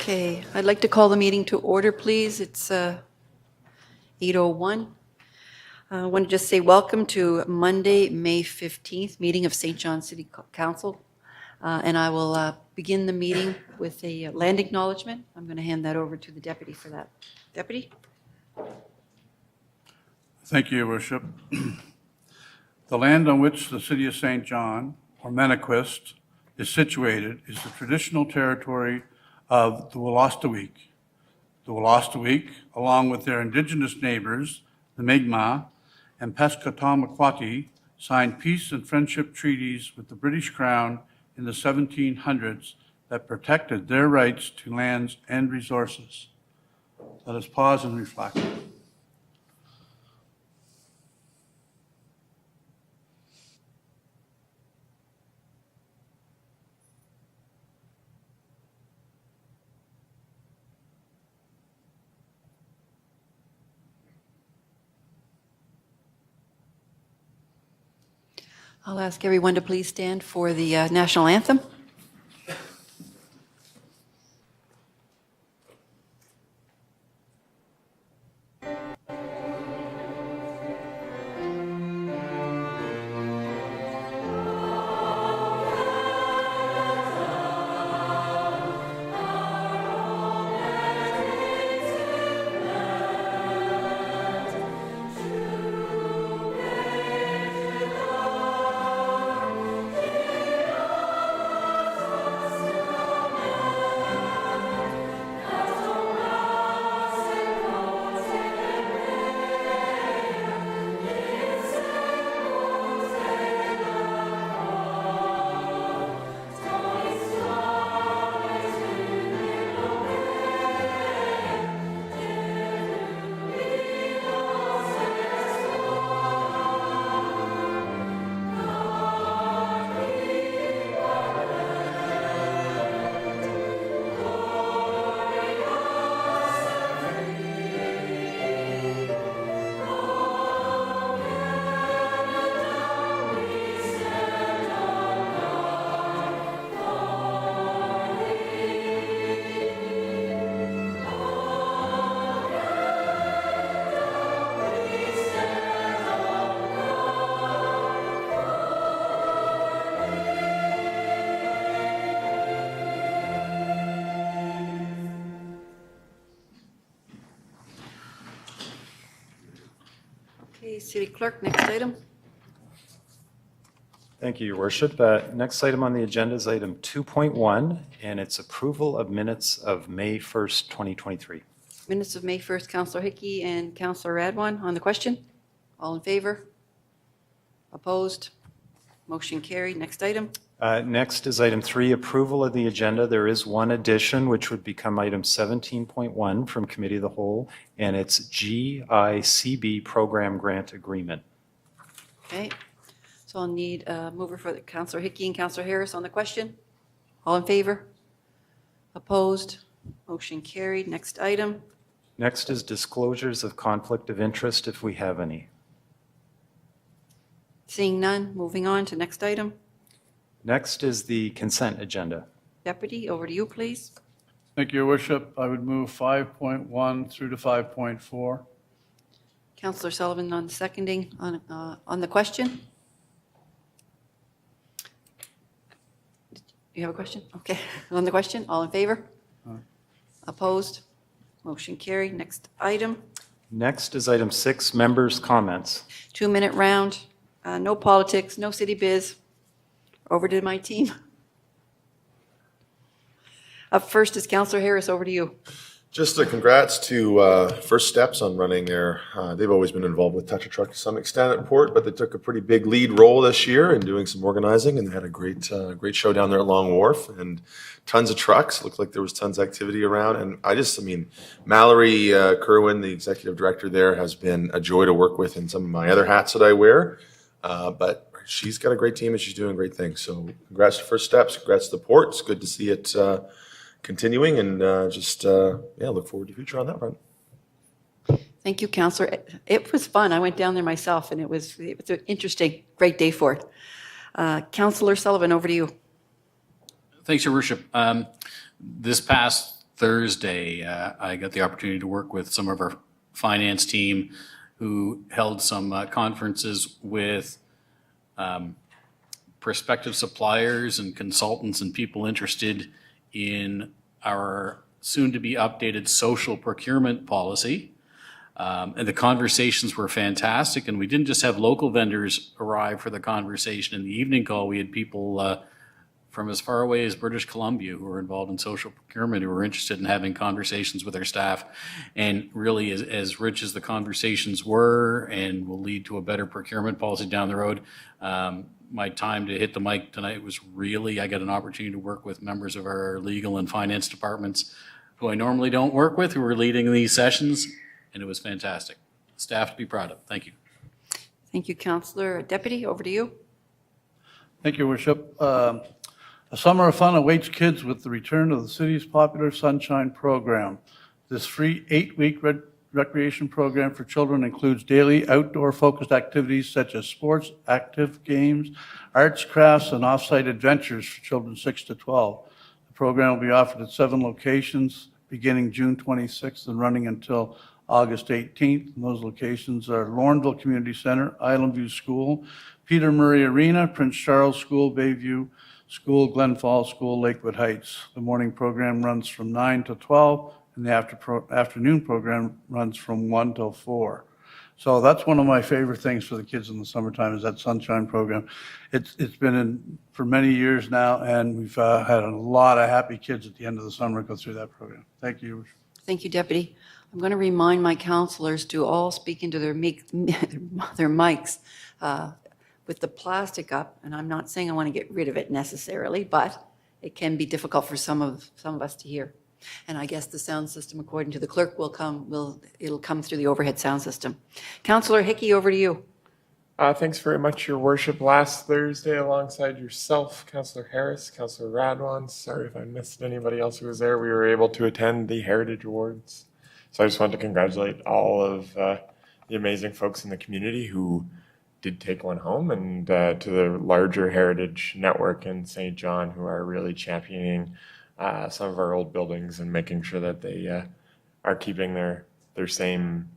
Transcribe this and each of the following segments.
Okay, I'd like to call the meeting to order, please. It's 8:01. I want to just say welcome to Monday, May 15th, meeting of St. John City Council. And I will begin the meeting with a land acknowledgement. I'm going to hand that over to the deputy for that. Deputy? Thank you, Your Worship. The land on which the city of St. John, or Manicwist, is situated is the traditional territory of the Wolastoqiyik. The Wolastoqiyik, along with their indigenous neighbors, the Mi'kmaq and Pescatawamquatty, signed peace and friendship treaties with the British Crown in the 1700s that protected their rights to lands and resources. Let us pause and reflect. I'll ask everyone to please stand for the national anthem. Okay, City Clerk, next item. Thank you, Your Worship. Next item on the agenda is item 2.1, and it's approval of minutes of May 1st, 2023. Minutes of May 1st, Councillor Hickey and Councillor Radwan on the question. All in favor? Opposed? Motion carried. Next item. Next is item 3, approval of the agenda. There is one addition, which would become item 17.1 from Committee of the Whole, and it's GICB Program Grant Agreement. Okay, so I'll need a mover for the Councillor Hickey and Councillor Harris on the question. All in favor? Opposed? Motion carried. Next item. Next is disclosures of conflict of interest, if we have any. Seeing none, moving on to next item. Next is the consent agenda. Deputy, over to you, please. Thank you, Your Worship. I would move 5.1 through to 5.4. Councillor Sullivan on seconding on the question. You have a question? Okay. On the question, all in favor? Opposed? Motion carried. Next item. Next is item 6, members' comments. 2-minute round. No politics, no city biz. Over to my team. Up first is Councillor Harris. Over to you. Just a congrats to First Steps on running their, they've always been involved with Touch a Truck to some extent at Port, but they took a pretty big lead role this year in doing some organizing, and they had a great show down there at Long Wharf, and tons of trucks. Looked like there was tons of activity around. And I mean, Mallory Kerwin, the executive director there, has been a joy to work with in some of my other hats that I wear. But she's got a great team and she's doing great things. So congrats to First Steps, congrats to the Port. It's good to see it continuing, and look forward to the future on that front. Thank you, Councillor. It was fun. I went down there myself, and it was an interesting, great day for it. Councillor Sullivan, over to you. Thanks, Your Worship. This past Thursday, I got the opportunity to work with some of our finance team who held some conferences with prospective suppliers and consultants and people interested in our soon-to-be updated social procurement policy. And the conversations were fantastic, and we didn't just have local vendors arrive for the conversation in the evening call. We had people from as far away as British Columbia who were involved in social procurement who were interested in having conversations with their staff. And really, as rich as the conversations were and will lead to a better procurement policy down the road, my time to hit the mic tonight was really, I got an opportunity to work with members of our legal and finance departments who I normally don't work with, who were leading these sessions, and it was fantastic. Staff to be proud of. Thank you. Thank you, Councillor. Deputy, over to you. Thank you, Worship. A summer of fun awaits kids with the return of the city's popular Sunshine Program. This free 8-week recreation program for children includes daily outdoor-focused activities such as sports, active games, arts, crafts, and off-site adventures for children 6 to 12. The program will be offered at 7 locations beginning June 26th and running until August 18th. And those locations are Lornville Community Center, Island View School, Peter Murray Arena, Prince Charles School, Bayview School, Glen Falls School, Lakewood Heights. The morning program runs from 9 to 12, and the afternoon program runs from 1 till 4. So that's one of my favorite things for the kids in the summertime is that Sunshine Program. It's been in for many years now, and we've had a lot of happy kids at the end of the summer go through that program. Thank you. Thank you, Deputy. I'm going to remind my councillors to all speak into their mics with the plastic up, and I'm not saying I want to get rid of it necessarily, but it can be difficult for some of us to hear. And I guess the sound system, according to the clerk, it'll come through the overhead sound system. Councillor Hickey, over to you. Thanks very much, Your Worship. Last Thursday, alongside yourself, Councillor Harris, Councillor Radwan, sorry if I missed anybody else who was there, we were able to attend the Heritage Awards. So I just wanted to congratulate all of the amazing folks in the community who did take one home, and to the larger Heritage Network in St. John, who are really championing some of our old buildings and making sure that they are keeping their same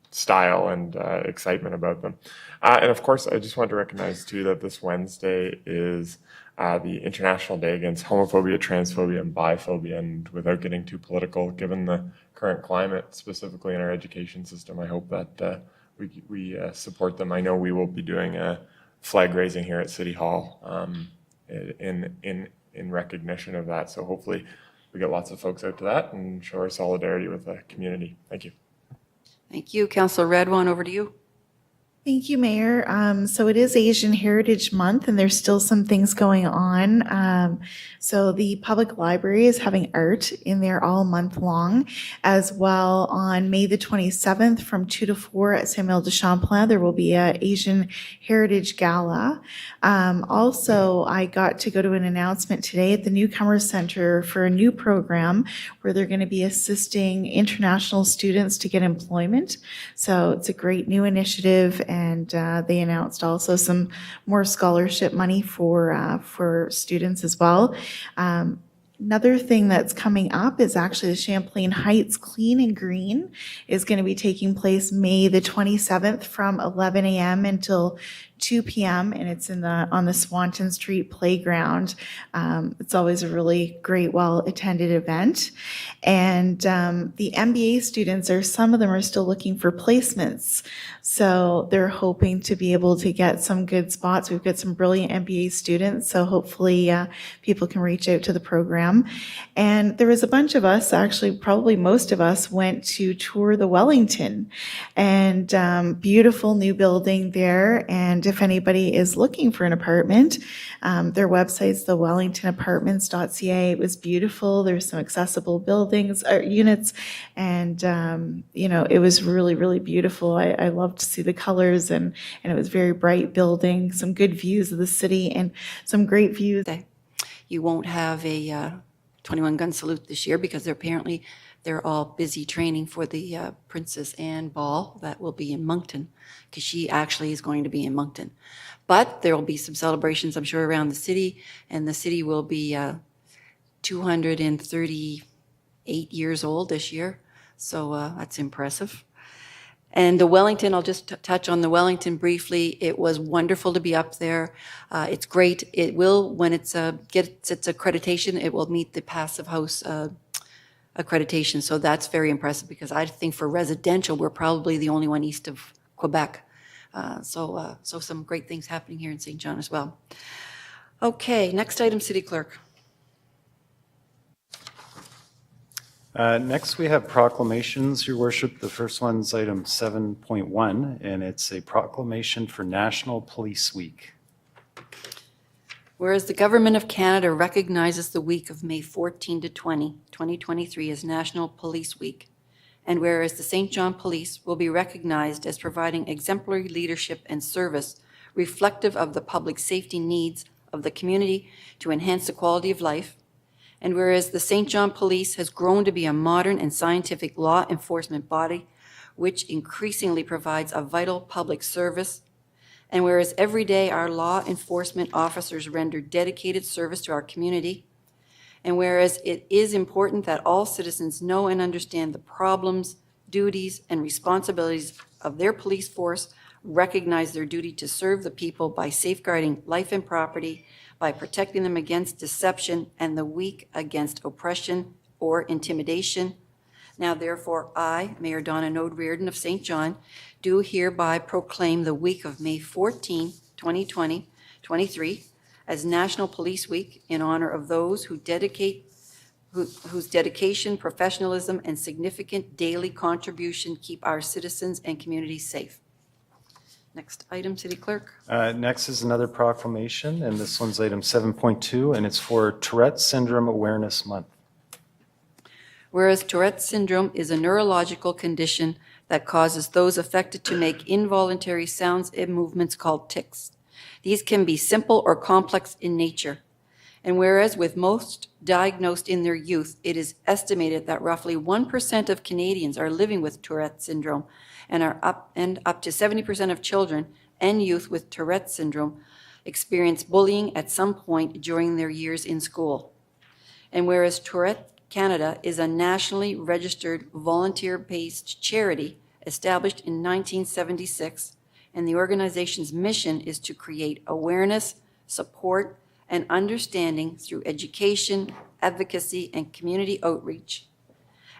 style and excitement about them. And of course, I just want to recognize too that this Wednesday is the International Day Against Homophobia, Transphobia, and Biphobia. And without getting too political, given the current climate, specifically in our education system, I hope that we support them. I know we will be doing a flag raising here at City Hall in recognition of that. So hopefully we get lots of folks out to that and show our solidarity with the community. Thank you. Thank you. Councillor Radwan, over to you. Thank you, Mayor. So it is Asian Heritage Month, and there's still some things going on. So the public library is having art in there all month long. As well, on May the 27th from 2 to 4 at Samuel de Champlain, there will be an Asian Heritage Gala. Also, I got to go to an announcement today at the Newcomer Center for a new program where they're going to be assisting international students to get employment. So it's a great new initiative. And they announced also some more scholarship money for students as well. Another thing that's coming up is actually the Champlain Heights Clean and Green is going to be taking place May the 27th from 11 a.m. until 2 p.m. and it's on the Swanton Street playground. It's always a really great, well-attended event. And the MBA students some of them are still looking for placements. So they're hoping to be able to get some good spots. We've got some brilliant MBA students, so hopefully people can reach out to the program. And there was a bunch of us, actually probably most of us, went to tour the Wellington, and beautiful new building there. And if anybody is looking for an apartment, their website's thewellingtonapartments.ca. It was beautiful. There's some accessible buildings, units, and it was really, really beautiful. I loved to see the colors, and it was very bright building, some good views of the city, and some great views. You won't have a 21-gun salute this year because they're all busy training for the Princess Anne Ball that will be in Moncton, because she actually is going to be in Moncton. But there will be some celebrations, I'm sure, around the city, and the city will be 230 8 years old this year, so that's impressive. And the Wellington, I'll just touch on the Wellington briefly. It was wonderful to be up there. It's great. It will, when it's gets its accreditation, it will meet the Passive House accreditation. So that's very impressive because I think for residential, we're probably the only one east of Quebec. So some great things happening here in St. John as well. Okay, next item, City Clerk. Next, we have proclamations, Your Worship. The first one's item 7.1, and it's a proclamation for National Police Week. Whereas the Government of Canada recognizes the week of May 14 to 20, 2023 as National Police Week, and whereas the St. John Police will be recognized as providing exemplary leadership and service reflective of the public safety needs of the community to enhance the quality of life, and whereas the St. John Police has grown to be a modern and scientific law enforcement body which increasingly provides a vital public service, and whereas every day our law enforcement officers render dedicated service to our community, and whereas it is important that all citizens know and understand the problems, duties, and responsibilities of their police force, recognize their duty to serve the people by safeguarding life and property, by protecting them against deception and the weak against oppression or intimidation. Now therefore, I, Mayor Donna Node Reardon of St. John, do hereby proclaim the week of May 14, 2023 as National Police Week in honor of those whose dedication, professionalism, and significant daily contribution keep our citizens and communities safe. Next item, City Clerk. Next is another proclamation, and this one's item 7.2, and it's for Tourette Syndrome Awareness Month. Whereas Tourette syndrome is a neurological condition that causes those affected to make involuntary sounds and movements called tics. These can be simple or complex in nature. And whereas with most diagnosed in their youth, it is estimated that roughly 1% of Canadians are living with Tourette syndrome, and up to 70% of children and youth with Tourette syndrome experience bullying at some point during their years in school. And whereas Tourette Canada is a nationally registered volunteer-based charity established in 1976, and the organization's mission is to create awareness, support, and understanding through education, advocacy, and community outreach.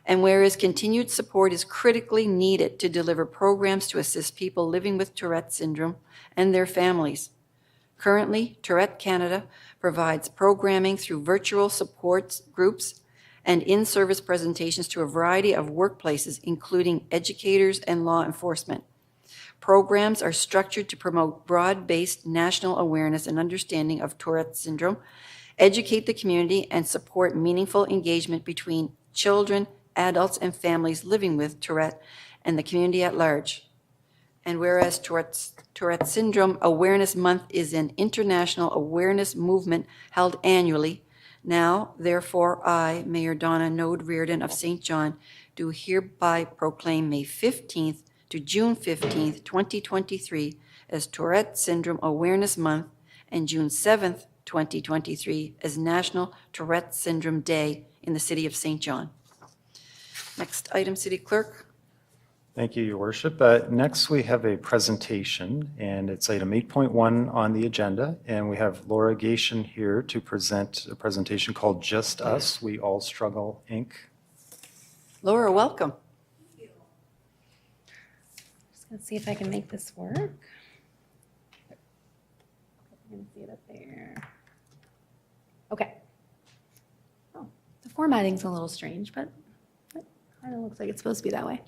And whereas continued support is critically needed to deliver programs to assist people living with Tourette syndrome and their families. Currently, Tourette Canada provides programming through virtual support groups and in-service presentations to a variety of workplaces, including educators and law enforcement. Programs are structured to promote broad-based national awareness and understanding of Tourette syndrome, educate the community, and support meaningful engagement between children, adults, and families living with Tourette and the community at large. And whereas Tourette Syndrome Awareness Month is an international awareness movement held annually, now, therefore, I, Mayor Donna Node Reardon of St. John, do hereby proclaim May 15th to June 15th, 2023 as Tourette Syndrome Awareness Month and June 7th, 2023 as National Tourette Syndrome Day in the City of St. John. Next item, City Clerk. Thank you, Your Worship. Next, we have a presentation, and it's item 8.1 on the agenda, and we have Laura Gation here to present a presentation called Just Us, We All Struggle, Inc. Laura, welcome. Just gonna see if I can make this work. I'm gonna see it up there. Okay. Oh, the formatting's a little strange, but it kind of looks like it's supposed to be that way.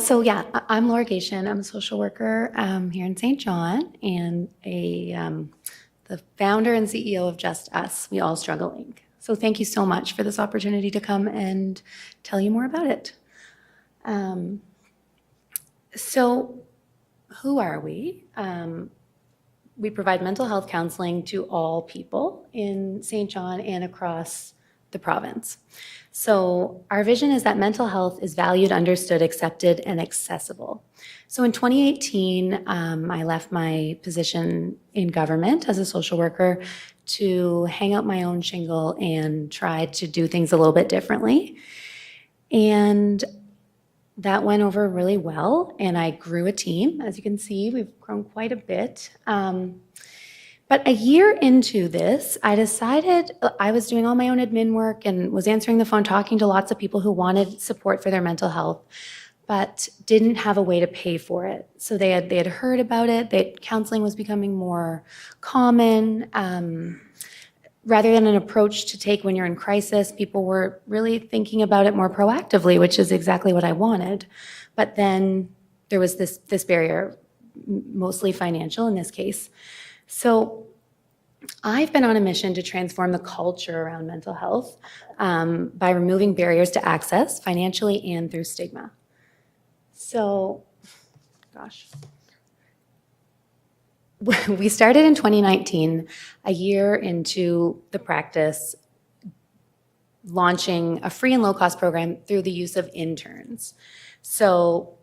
So yeah, I'm Laura Gation. I'm a social worker here in St. John and the founder and CEO of Just Us, We All Struggle, Inc. So thank you so much for this opportunity to come and tell you more about it. So who are we? We provide mental health counseling to all people in St. John and across the province. So our vision is that mental health is valued, understood, accepted, and accessible. So in 2018, I left my position in government as a social worker to hang out my own shingle and try to do things a little bit differently. And that went over really well, and I grew a team. As you can see, we've grown quite a bit. But a year into this, I decided I was doing all my own admin work and was answering the phone, talking to lots of people who wanted support for their mental health, but didn't have a way to pay for it. So they had heard about it. Counseling was becoming more common. Rather than an approach to take when you're in crisis, people were really thinking about it more proactively, which is exactly what I wanted. But then there was this barrier, mostly financial in this case. So I've been on a mission to transform the culture around mental health by removing barriers to access financially and through stigma. So, gosh. We started in 2019, a year into the practice, launching a free and low-cost program through the use of interns. So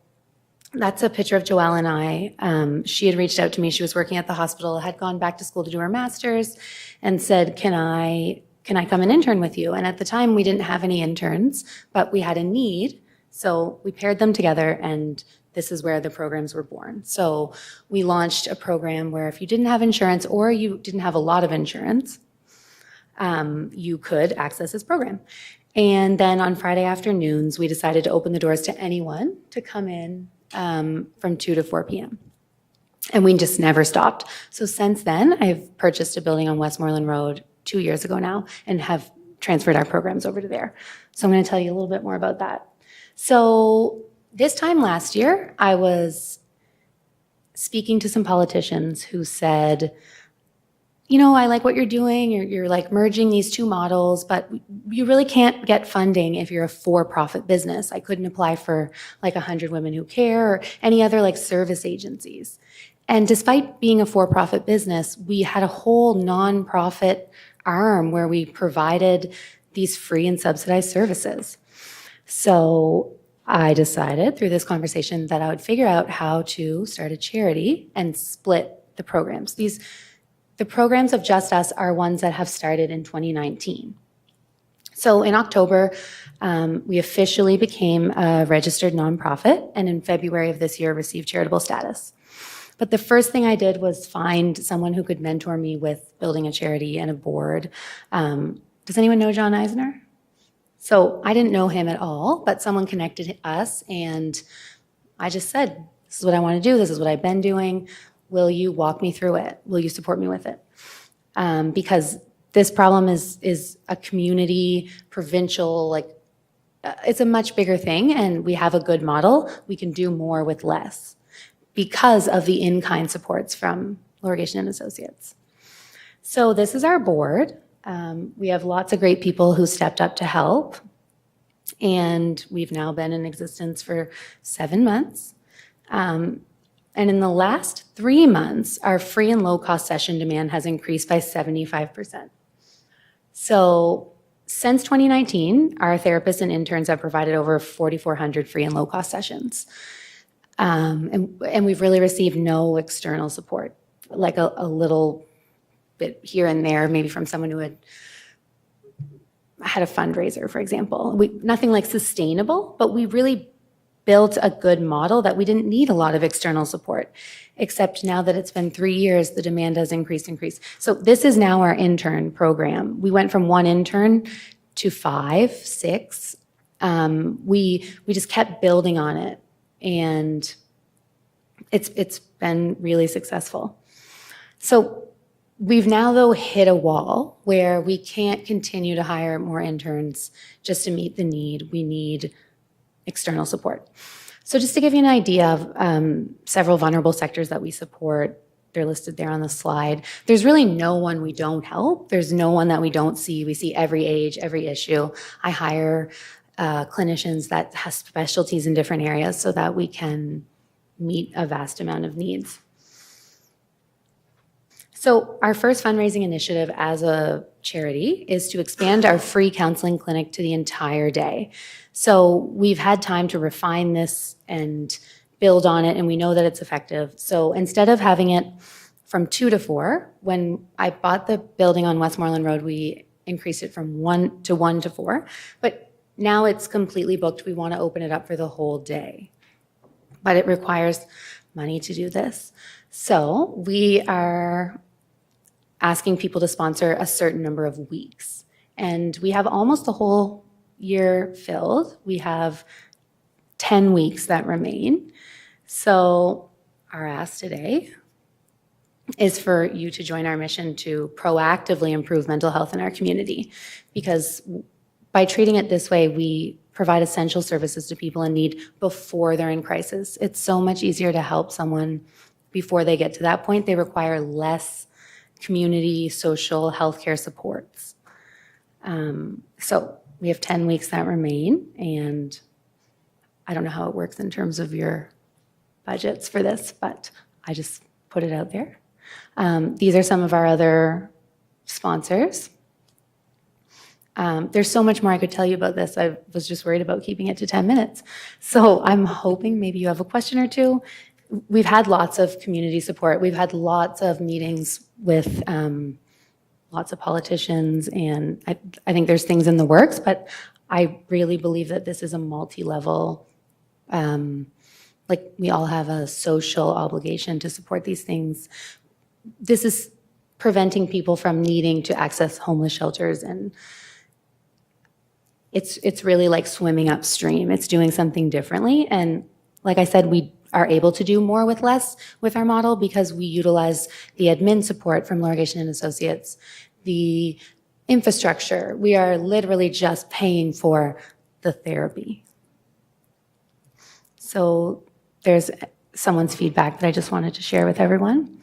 that's a picture of Joelle and I. She had reached out to me. She was working at the hospital, had gone back to school to do her master's, and said, can I come and intern with you? And at the time, we didn't have any interns, but we had a need. So we paired them together, and this is where the programs were born. So we launched a program where if you didn't have insurance or you didn't have a lot of insurance, you could access this program. And then on Friday afternoons, we decided to open the doors to anyone to come in from 2 to 4 p.m. And we just never stopped. So since then, I've purchased a building on Westmoreland Road 2 years ago now and have transferred our programs over to there. So I'm going to tell you a little bit more about that. So this time last year, I was speaking to some politicians who said, you know, I like what you're doing. You're like merging these two models, but you really can't get funding if you're a for-profit business. I couldn't apply for like 100 Women Who Care or any other like service agencies. And despite being a for-profit business, we had a whole nonprofit arm where we provided these free and subsidized services. So I decided through this conversation that I would figure out how to start a charity and split the programs. The programs of Just Us are ones that have started in 2019. So in October, we officially became a registered nonprofit, and in February of this year received charitable status. But the first thing I did was find someone who could mentor me with building a charity and a board. Does anyone know John Eisner? So I didn't know him at all, but someone connected us, and I just said, this is what I want to do. This is what I've been doing. Will you walk me through it? Will you support me with it? Because this problem is a community, provincial, it's a much bigger thing, and we have a good model. We can do more with less because of the in-kind supports from Laura Gation and Associates. So this is our board. We have lots of great people who stepped up to help, and we've now been in existence for 7 months. And in the last 3 months, our free and low-cost session demand has increased by 75%. So since 2019, our therapists and interns have provided over 4,400 free and low-cost sessions. And we've really received no external support, like a little bit here and there, maybe from someone who had a fundraiser, for example. Nothing like sustainable, but we really built a good model that we didn't need a lot of external support, except now that it's been 3 years, the demand has increased. So this is now our intern program. We went from 1 intern to 5, 6. We just kept building on it, and it's been really successful. So we've now, though, hit a wall where we can't continue to hire more interns just to meet the need. We need external support. So just to give you an idea of several vulnerable sectors that we support, they're listed there on the slide. There's really no one we don't help. There's no one that we don't see. We see every age, every issue. I hire clinicians that have specialties in different areas so that we can meet a vast amount of needs. So our first fundraising initiative as a charity is to expand our free counseling clinic to the entire day. So we've had time to refine this and build on it, and we know that it's effective. So instead of having it from 2 to 4, when I bought the building on Westmoreland Road, we increased it from 1 to 4. But now it's completely booked. We want to open it up for the whole day. But it requires money to do this. So we are asking people to sponsor a certain number of weeks. And we have almost the whole year filled. We have 10 weeks that remain. So our ask today is for you to join our mission to proactively improve mental health in our community. Because by treating it this way, we provide essential services to people in need before they're in crisis. It's so much easier to help someone before they get to that point. They require less community, social, healthcare supports. So we have 10 weeks that remain, and I don't know how it works in terms of your budgets for this, but I just put it out there. These are some of our other sponsors. There's so much more I could tell you about this. I was just worried about keeping it to 10 minutes. So I'm hoping maybe you have a question or two. We've had lots of community support. We've had lots of meetings with lots of politicians, and I think there's things in the works, but I really believe that this is a multi-level, like we all have a social obligation to support these things. This is preventing people from needing to access homeless shelters, and it's really like swimming upstream. It's doing something differently, and like I said, we are able to do more with less with our model because we utilize the admin support from Lorigation and Associates, the infrastructure. We are literally just paying for the therapy. So there's someone's feedback that I just wanted to share with everyone.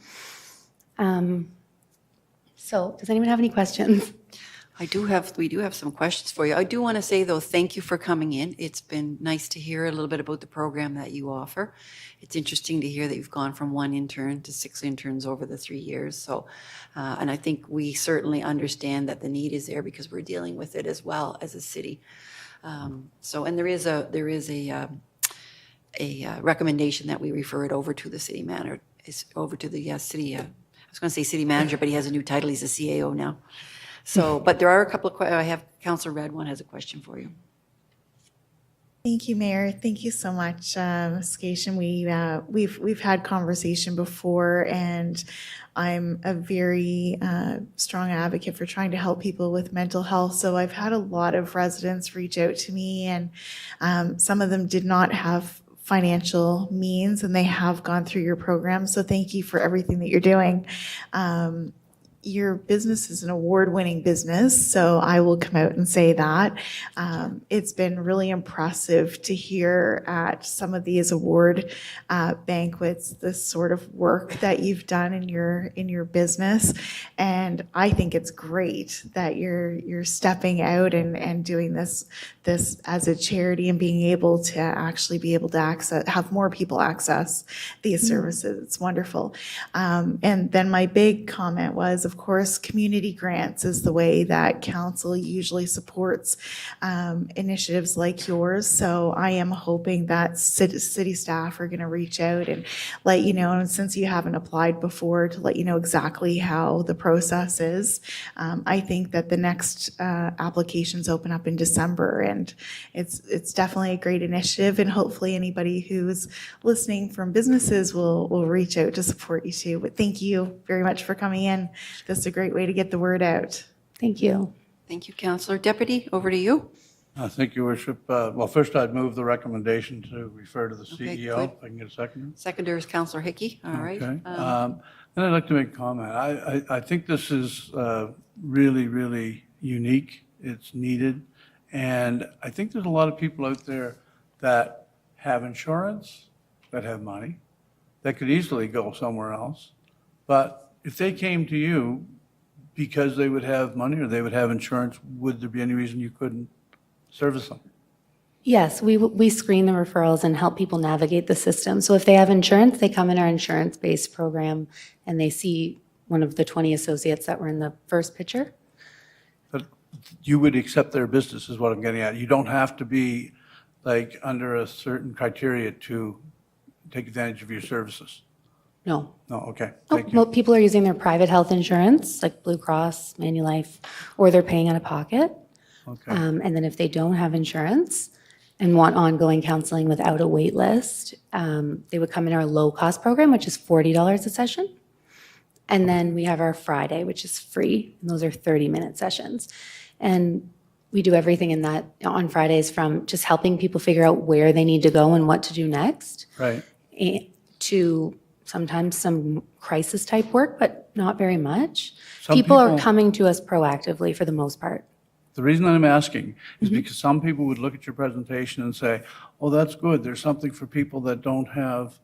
So does anyone have any questions? We do have some questions for you. I do want to say, though, thank you for coming in. It's been nice to hear a little bit about the program that you offer. It's interesting to hear that you've gone from 1 intern to 6 interns over the 3 years. So, and I think we certainly understand that the need is there because we're dealing with it as well as a city. So, and there is a recommendation that we refer it over to the city manager. It's over to the city. I was going to say city manager, but he has a new title. He's a CAO now. So, but there are a couple of questions. I have Councillor Radwan has a question for you. Thank you, Mayor. Thank you so much, Ms. Cation. We've had conversation before, and I'm a very strong advocate for trying to help people with mental health. So I've had a lot of residents reach out to me, and some of them did not have financial means, and they have gone through your program. So thank you for everything that you're doing. Your business is an award-winning business, so I will come out and say that. It's been really impressive to hear at some of these award banquets the sort of work that you've done in your business, and I think it's great that you're stepping out and doing this as a charity and being able to actually be able to have more people access these services. It's wonderful. And then my big comment was, of course, community grants is the way that council usually supports initiatives like yours. So I am hoping that city staff are going to reach out and let you know, and since you haven't applied before, to let you know exactly how the process is. I think that the next applications open up in December, and it's definitely a great initiative, and hopefully anybody who's listening from businesses will reach out to support you too. But thank you very much for coming in. This is a great way to get the word out. Thank you. Thank you, Councillor. Deputy, over to you. Thank you, Worship. Well, first I'd move the recommendation to refer to the Okay, CEO. good. If I can get a second. Seconder is Councillor Hickey. All right. Okay. Then I'd like to make a comment. I think this is really, really unique. It's needed. And I think there's a lot of people out there that have insurance, that have money, that could easily go somewhere else. But if they came to you because they would have money or they would have insurance, would there be any reason you couldn't service them? Yes, we screen the referrals and help people navigate the system. So if they have insurance, they come in our insurance-based program and they see one of the 20 associates that were in the first picture. But you would accept their business is what I'm getting at. You don't have to be like under a certain criteria to take advantage of your services. No. No, okay, Oh, thank you. well, people are using their private health insurance, like Blue Cross, Manulife, or they're paying out of pocket. Okay, And then if they don't have insurance and want ongoing counseling without a wait list, they would come in our low-cost program, which is $40 a session. And then we have our Friday, which is free, and those are 30-minute sessions. And we do everything in that on Fridays, from just helping people figure out where they need to go and what to do next, right. to sometimes some crisis-type work, but not very much. Some People are people- coming to us proactively for the most part. The reason I'm asking is because some people would look at your presentation and say, oh, that's good. There's something for people that don't have,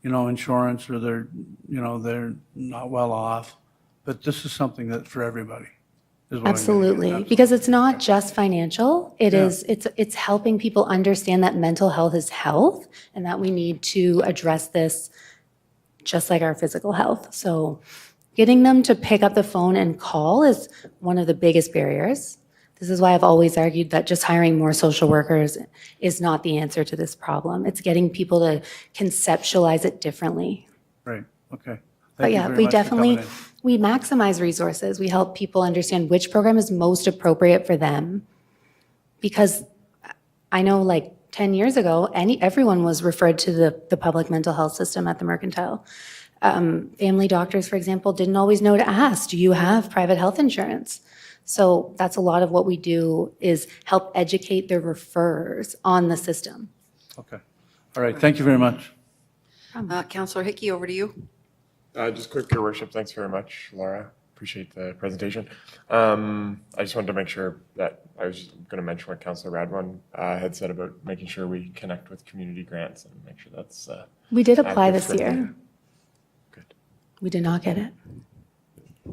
insurance, or they're not well off. But this is something that for everybody, is what I'm getting at. Absolutely, because it's not just financial. Yeah. It's helping people understand that mental health is health and that we need to address this just like our physical health. So getting them to pick up the phone and call is one of the biggest barriers. This is why I've always argued that just hiring more social workers is not the answer to this problem. It's getting people to conceptualize it differently. Right, okay. But Thank you yeah, very we much for coming definitely, in. we maximize resources. We help people understand which program is most appropriate for them. Because I know like 10 years ago, everyone was referred to the public mental health system at the Mercantile. Family doctors, for example, didn't always know to ask, do you have private health insurance? So that's a lot of what we do, is help educate the referrers on the system. Okay, all right, thank you very much. Counselor Hickey, over to you. Just quick, Your Worship, thanks very much, Laura. Appreciate the presentation. I just wanted to make sure that I was going to mention what Councillor Radwan had said about making sure we connect with community grants and make sure that's We did apply active this for me. year. Good. We did not get it.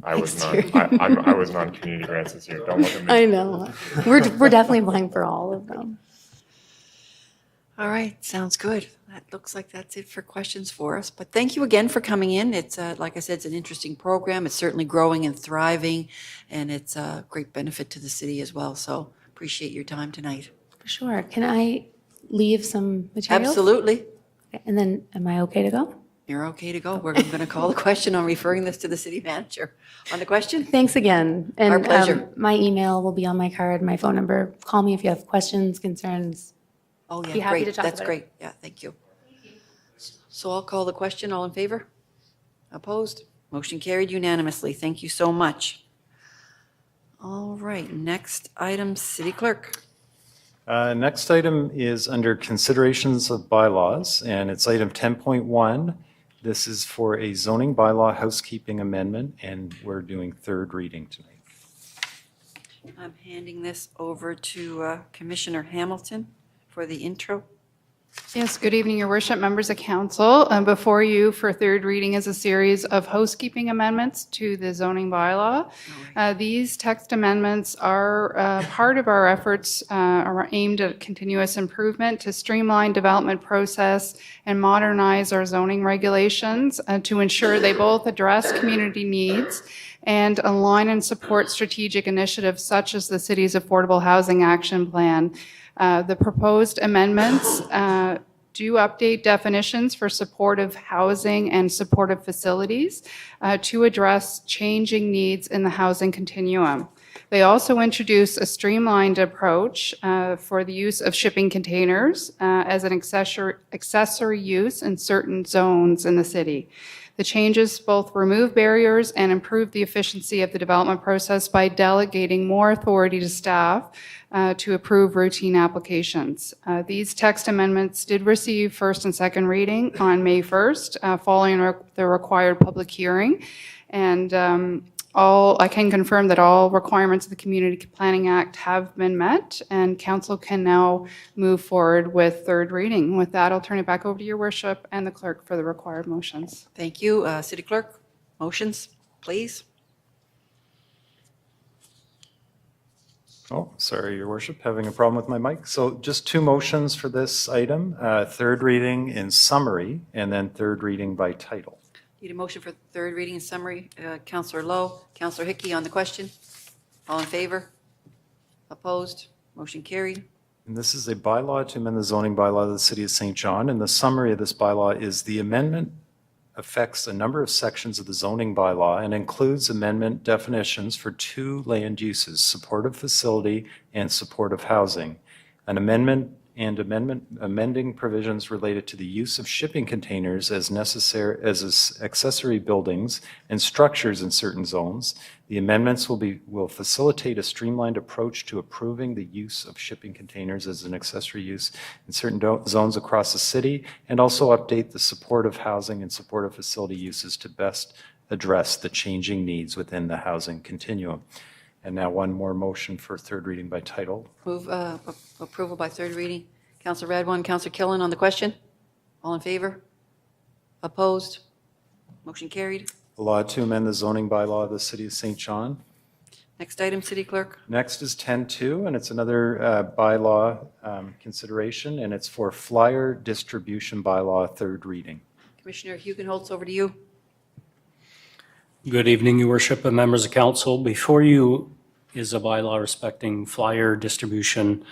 I was Next not. I was not on community grants this year. Don't look at me. I know. We're definitely applying for all of them. All right, sounds good. That looks like that's it for questions for us. But thank you again for coming in. It's, like I said, it's an interesting program. It's certainly growing and thriving, and it's a great benefit to the city as well. So appreciate your time tonight. For sure. Can I leave some materials? Absolutely. Okay, and then am I okay to go? You're okay to go. We're going to call the question on referring this to the city manager. On the question? Thanks again. And Our pleasure. my email will be on my card, my phone number. Call me if you have questions, concerns. Oh, Be yeah, happy to great. talk That's about it. great. Yeah, thank you. So I'll call the question. All in favor? Opposed? Motion carried unanimously. Thank you so much. All right, next item, City Clerk. Next item is under considerations of bylaws, and it's item 10.1. This is for a zoning bylaw housekeeping amendment, and we're doing third reading tonight. I'm handing this over to Commissioner Hamilton for the intro. Yes, good evening, Your Worship, members of council. Before you for third reading is a series of housekeeping amendments to the zoning bylaw. These text amendments are part of our efforts aimed at continuous improvement to streamline development process and modernize our zoning regulations to ensure they both address community needs and align and support strategic initiatives such as the city's Affordable Housing Action Plan. The proposed amendments do update definitions for supportive housing and supportive facilities to address changing needs in the housing continuum. They also introduce a streamlined approach for the use of shipping containers as an accessory use in certain zones in the city. The changes both remove barriers and improve the efficiency of the development process by delegating more authority to staff to approve routine applications. These text amendments did receive first and second reading on May 1st, following the required public hearing. And I can confirm that all requirements of the Community Planning Act have been met, and council can now move forward with third reading. With that, I'll turn it back over to Your Worship and the clerk for the required motions. Thank you. City Clerk, motions, please. Oh, sorry, Your Worship, having a problem with my mic. So just two motions for this item, third reading in summary, and then third reading by title. Need a motion for third reading and summary. Counselor Lowe, Counselor Hickey on the question. All in favor? Opposed? Motion carried. And this is a bylaw to amend the zoning bylaw of the City of St. John. And the summary of this bylaw is the amendment affects a number of sections of the zoning bylaw and includes amendment definitions for two land uses, supportive facility and supportive housing. An amendment amending provisions related to the use of shipping containers as necessary as accessory buildings and structures in certain zones. The amendments will facilitate a streamlined approach to approving the use of shipping containers as an accessory use in certain zones across the city, and also update the supportive housing and supportive facility uses to best address the changing needs within the housing continuum. And now one more motion for third reading by title. Move approval by third reading. Counselor Radwan, Counselor Killen on the question. All in favor? Opposed? Motion carried. A law to amend the zoning bylaw of the City of St. John. Next item, City Clerk. Next is 10.2, and it's another bylaw consideration, and it's for flyer distribution bylaw, third reading. Commissioner Hugenholtz, over to you. Good evening, Your Worship and members of council. Before you is a bylaw respecting flyer distribution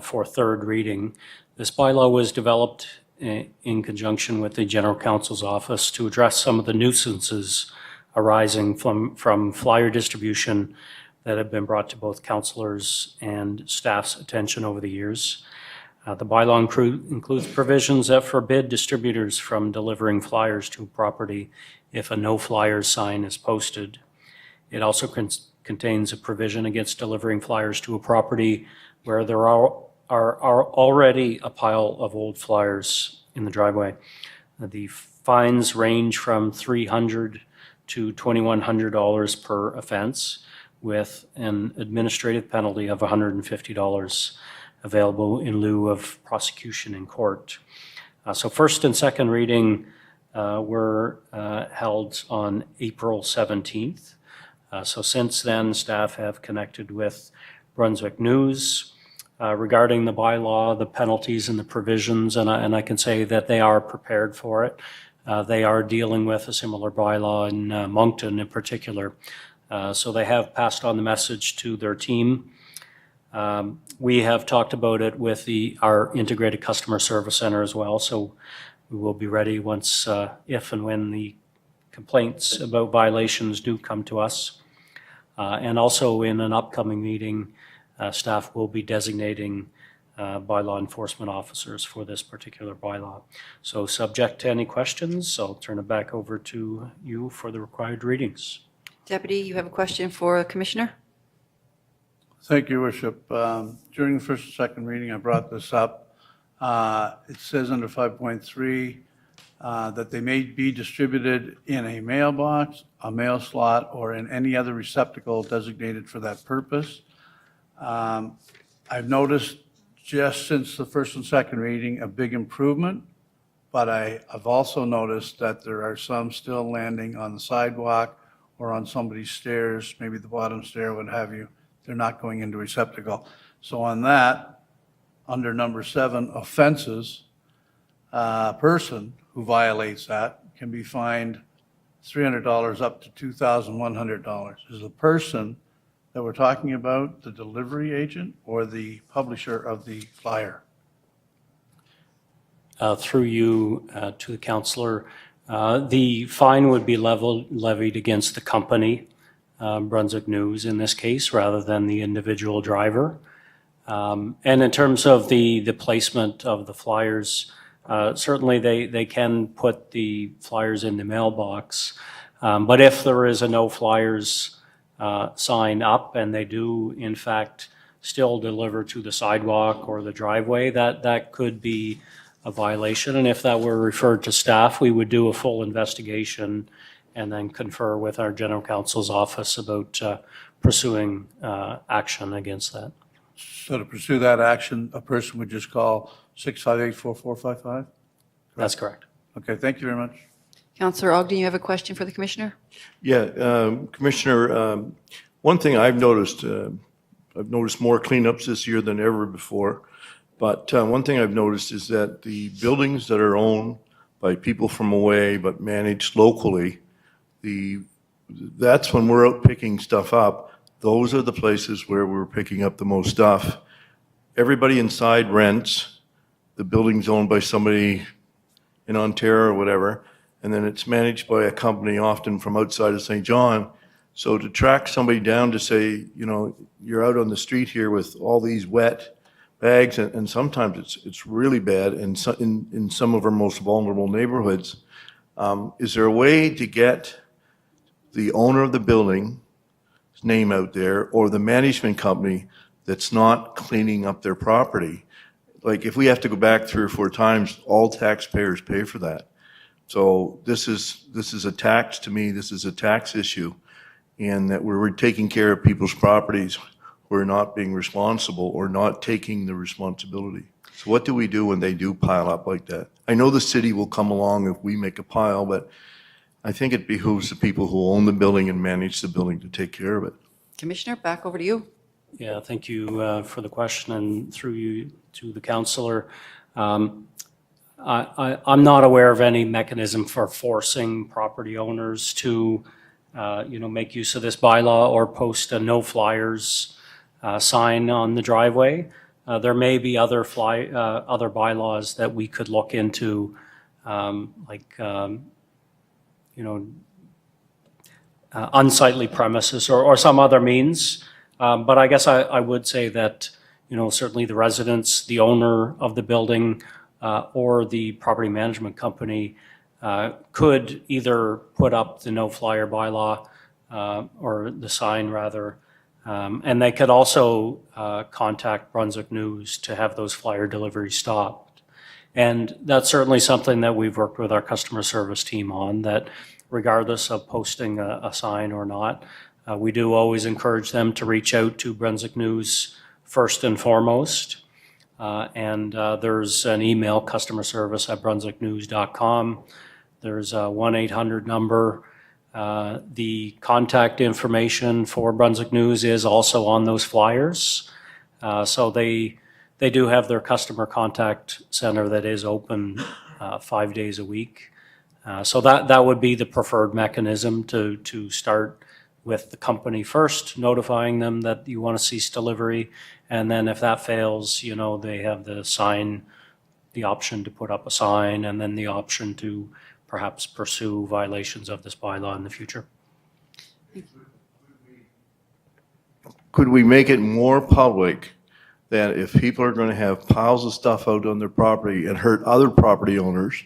for third reading. This bylaw was developed in conjunction with the General Counsel's office to address some of the nuisances arising from flyer distribution that have been brought to both councillors and staff's attention over the years. The bylaw includes provisions that forbid distributors from delivering flyers to a property if a no flyers sign is posted. It also contains a provision against delivering flyers to a property where there are already a pile of old flyers in the driveway. The fines range from $300 to $2,100 per offense, with an administrative penalty of $150 available in lieu of prosecution in court. So first and second reading were held on April 17th. So since then, staff have connected with Brunswick News regarding the bylaw, the penalties and the provisions, and I can say that they are prepared for it. They are dealing with a similar bylaw in Moncton in particular. So they have passed on the message to their team. We have talked about it with our integrated customer service center as well, so we will be ready once, if and when the complaints about violations do come to us. And also in an upcoming meeting, staff will be designating bylaw enforcement officers for this particular bylaw. So subject to any questions, I'll turn it back over to you for the required readings. Deputy, you have a question for Commissioner? Thank you, Your Worship. During the first and second reading, I brought this up. It says under 5.3 that they may be distributed in a mailbox, a mail slot, or in any other receptacle designated for that purpose. I've noticed just since the first and second reading a big improvement, but I've also noticed that there are some still landing on the sidewalk or on somebody's stairs, maybe the bottom stair, what have you. They're not going into receptacle. So on that, under number 7, offenses, a person who violates that can be fined $300 up to $2,100. Is the person that we're talking about the delivery agent or the publisher of the flyer? Through you to the councillor, the fine would be levied against the company, Brunswick News in this case, rather than the individual driver. And in terms of the placement of the flyers, certainly they can put the flyers in the mailbox. But if there is a no flyers sign up and they do in fact still deliver to the sidewalk or the driveway, that could be a violation. And if that were referred to staff, we would do a full investigation and then confer with our general counsel's office about pursuing action against that. So to pursue that action, a person would just call 658-4455? That's correct. Okay, thank you very much. Councillor Ogden, you have a question for the Commissioner? Yeah, Commissioner, one thing I've noticed more cleanups this year than ever before, but one thing I've noticed is that the buildings that are owned by people from away but managed locally, that's when we're out picking stuff up. Those are the places where we're picking up the most stuff. Everybody inside rents. The building's owned by somebody in Ontario or whatever, and then it's managed by a company often from outside of St. John. So to track somebody down to say, you know, you're out on the street here with all these wet bags, and sometimes it's really bad in some of our most vulnerable neighborhoods. Is there a way to get the owner of the building's name out there, or the management company that's not cleaning up their property? Like, if we have to go back 3 or 4 times, all taxpayers pay for that. So this is a tax, to me, this is a tax issue, and that we're taking care of people's properties who are not being responsible or not taking the responsibility. So what do we do when they do pile up like that? I know the city will come along if we make a pile, but I think it behooves the people who own the building and manage the building to take care of it. Commissioner, back over to you. Yeah, thank you for the question, and through you to the councillor. I'm not aware of any mechanism for forcing property owners to, make use of this bylaw or post a no flyers sign on the driveway. There may be other bylaws that we could look into, unsightly premises or some other means. But I guess I would say that, certainly the residents, the owner of the building, or the property management company could either put up the no flyer bylaw, or the sign rather, and they could also contact Brunswick News to have those flyer deliveries stopped. And that's certainly something that we've worked with our customer service team on, that regardless of posting a sign or not, we do always encourage them to reach out to Brunswick News first and foremost. And there's an email, customerservice@brunswicknews.com. There's a 1-800 number. The contact information for Brunswick News is also on those flyers. So they do have their customer contact center that is open 5 days a week. So that would be the preferred mechanism to start with the company first, notifying them that you want to cease delivery. And then if that fails, they have the option to put up a sign, and then the option to perhaps pursue violations of this bylaw in the future. Could we make it more public that if people are going to have piles of stuff out on their property and hurt other property owners,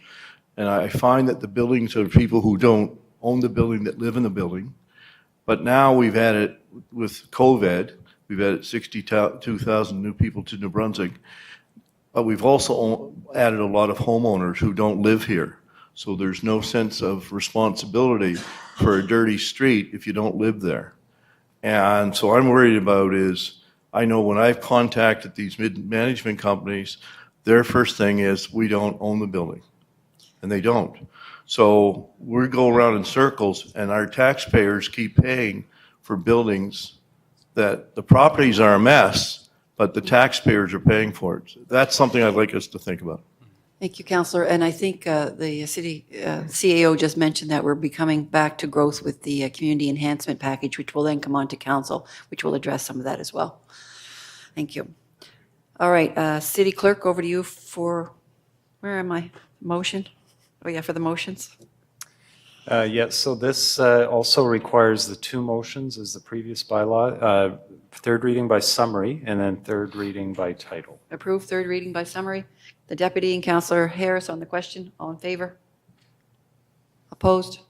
and I find that the buildings are people who don't own the building that live in the building, but now we've had it with COVID, we've added 62,000 new people to New Brunswick, but we've also added a lot of homeowners who don't live here. So there's no sense of responsibility for a dirty street if you don't live there. And so I'm worried about is, I know when I've contacted these management companies, their first thing is, we don't own the building. And they don't. So we go around in circles, and our taxpayers keep paying for buildings that the properties are a mess, but the taxpayers are paying for it. That's something I'd like us to think about. Thank you, Councillor. And I think the city CAO just mentioned that we're becoming back to growth with the community enhancement package, which will then come on to council, which will address some of that as well. Thank you. All right, City Clerk, over to you for, where am I? Motion? Oh, yeah, for the motions. Yes, so this also requires the 2 motions as the previous bylaw, third reading by summary, and then third reading by title. Approve third reading by summary. The deputy and Councillor Harris on the question. All in favor? Opposed?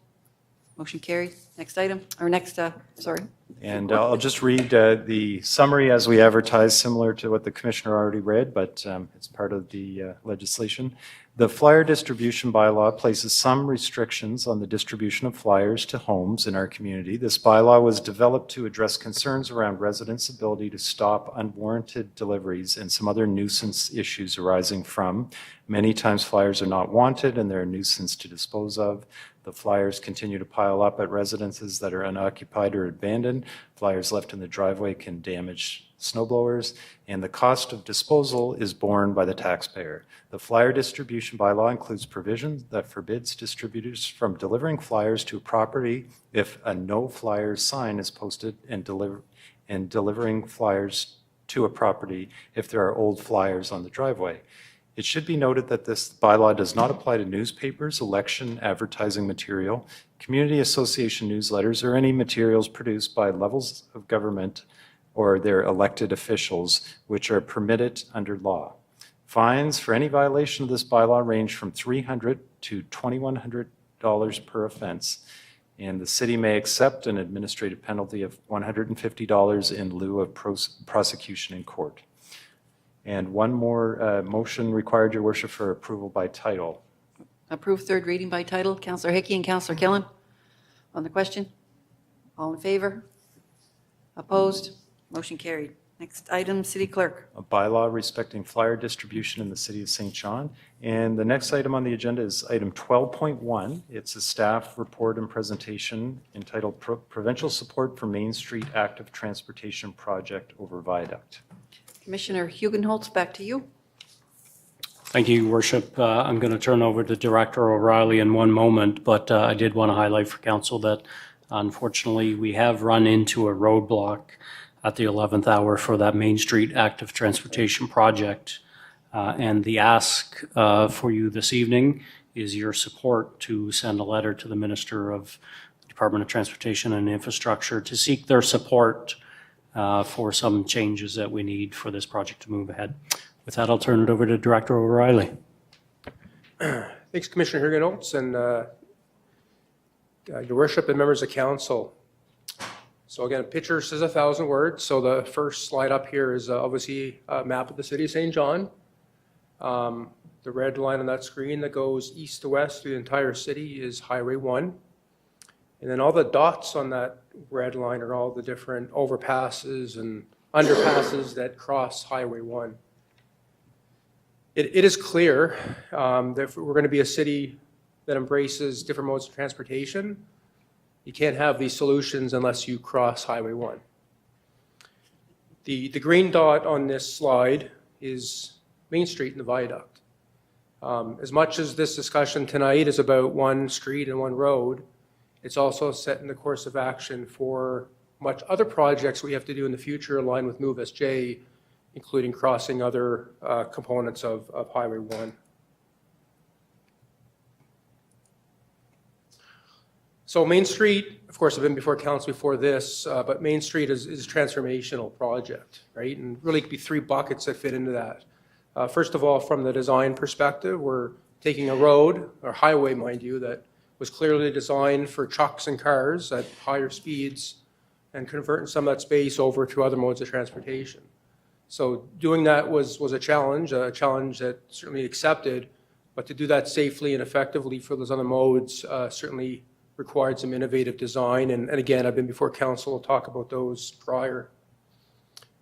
Motion carried. Next item, or next, sorry. And I'll just read the summary as we advertise, similar to what the commissioner already read, but it's part of the legislation. The flyer distribution bylaw places some restrictions on the distribution of flyers to homes in our community. This bylaw was developed to address concerns around residents' ability to stop unwarranted deliveries and some other nuisance issues arising from. Many times flyers are not wanted and they're a nuisance to dispose of. The flyers continue to pile up at residences that are unoccupied or abandoned. Flyers left in the driveway can damage snow blowers, and the cost of disposal is borne by the taxpayer. The flyer distribution bylaw includes provisions that forbids distributors from delivering flyers to a property if a no flyers sign is posted and delivering flyers to a property if there are old flyers on the driveway. It should be noted that this bylaw does not apply to newspapers, election advertising material, community association newsletters, or any materials produced by levels of government or their elected officials, which are permitted under law. Fines for any violation of this bylaw range from $300 to $2,100 per offense, and the city may accept an administrative penalty of $150 in lieu of prosecution in court. And one more motion required, Your Worship, for approval by title. Approve third reading by title. Councillor Hickey and Councillor Killen. On the question? All in favor? Opposed? Motion carried. Next item, City Clerk. A bylaw respecting flyer distribution in the city of St. John. And the next item on the agenda is item 12.1. It's a staff report and presentation entitled Provincial Support for Main Street Active Transportation Project over Viaduct. Commissioner Hugenholtz, back to you. Thank you, Your Worship. I'm going to turn over to Director O'Reilly in one moment, but I did want to highlight for council that unfortunately we have run into a roadblock at the 11th hour for that Main Street Active Transportation Project. And the ask for you this evening is your support to send a letter to the Minister of the Department of Transportation and Infrastructure to seek their support for some changes that we need for this project to move ahead. With that, I'll turn it over to Director O'Reilly. Thanks, Commissioner Hugenholtz, and Your Worship and members of council. So again, a picture says 1,000 words. So the first slide up here is obviously a map of the city of St. John. The red line on that screen that goes east to west through the entire city is Highway 1. And then all the dots on that red line are all the different overpasses and underpasses that cross Highway 1. It is clear that if we're going to be a city that embraces different modes of transportation, you can't have these solutions unless you cross Highway 1. The green dot on this slide is Main Street and the viaduct. As much as this discussion tonight is about one street and one road, it's also setting the course of action for much other projects we have to do in the future aligned with Move SJ, including crossing other components of Highway 1. So Main Street, of course, I've been before council before this, but Main Street is a transformational project, right? And really could be three buckets that fit into that. First of all, from the design perspective, we're taking a road, or highway, mind you, that was clearly designed for trucks and cars at higher speeds and converting some of that space over to other modes of transportation. So doing that was a challenge that certainly accepted, but to do that safely and effectively for those other modes certainly required some innovative design. And again, I've been before council to talk about those prior.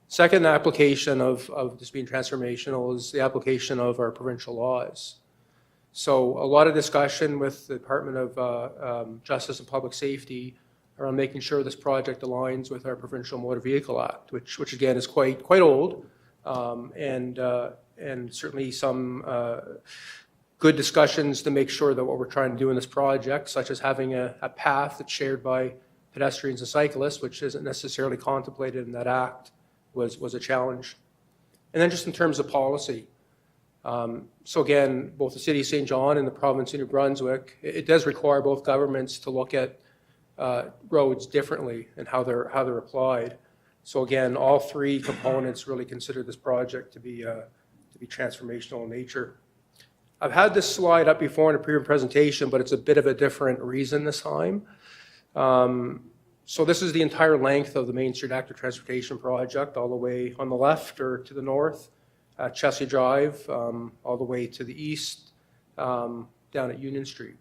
Second application of this being transformational is the application of our provincial laws. So a lot of discussion with the Department of Justice and Public Safety around making sure this project aligns with our Provincial Motor Vehicle Act, which again is quite old, and certainly some good discussions to make sure that what we're trying to do in this project, such as having a path that's shared by pedestrians and cyclists, which isn't necessarily contemplated in that act, was a challenge. And then just in terms of policy. So again, both the City of St. John and the province of New Brunswick, it does require both governments to look at roads differently and how they're applied. So again, all three components really consider this project to be transformational in nature. I've had this slide up before in a previous presentation, but it's a bit of a different reason this time. So this is the entire length of the Main Street Active Transportation Project, all the way on the left or to the north at Chelsea Drive, all the way to the east down at Union Street.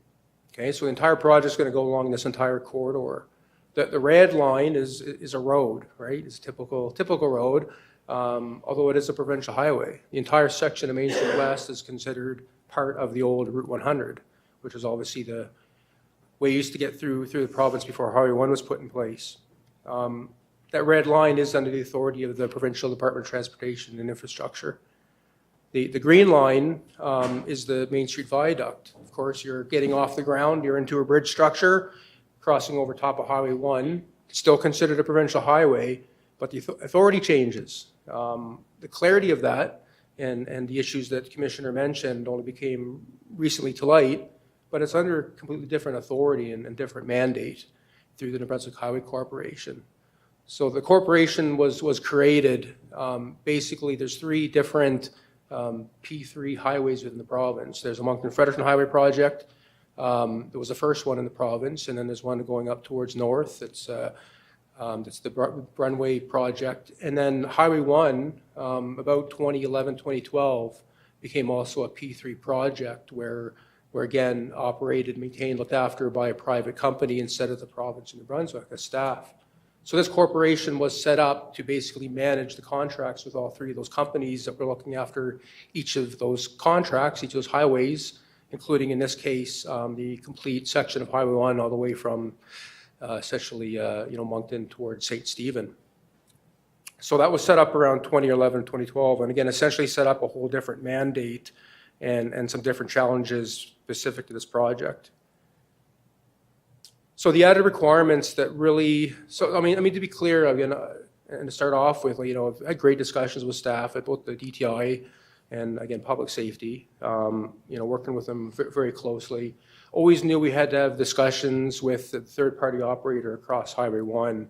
Okay, so the entire project is going to go along this entire corridor. The red line is a road, right? It's a typical road, although it is a provincial highway. The entire section of Main Street West is considered part of the old Route 100, which is obviously the way you used to get through the province before Highway 1 was put in place. that red line is under the authority of the Provincial Department of Transportation and Infrastructure. The green line is the Main Street Viaduct. Of course, you're getting off the ground, you're into a bridge structure, crossing over top of Highway 1, still considered a provincial highway, but the authority changes. The clarity of that and the issues that the Commissioner mentioned only became recently to light, but it's under completely different authority and different mandate through the New Brunswick Highway Corporation. So the corporation was created, basically there's 3 different P3 highways within the province. There's a Moncton-Fredericton Highway project. There was the first one in the province, and then there's one going up towards north. It's the Brunway project. And then Highway 1, about 2011, 2012, became also a P3 project where again, operated, maintained, looked after by a private company instead of the province of New Brunswick, as staff. So this corporation was set up to basically manage the contracts with all 3 of those companies that were looking after each of those contracts, each of those highways, including in this case, the complete section of Highway 1 all the way from essentially, Moncton towards St. Stephen. So that was set up around 2011, 2012, and again, essentially set up a whole different mandate and some different challenges specific to this project. So the added requirements that really, I mean, to be clear, again, and to start off with, I've had great discussions with staff at both the DTI and again, public safety, working with them very closely. Always knew we had to have discussions with the third-party operator across Highway 1.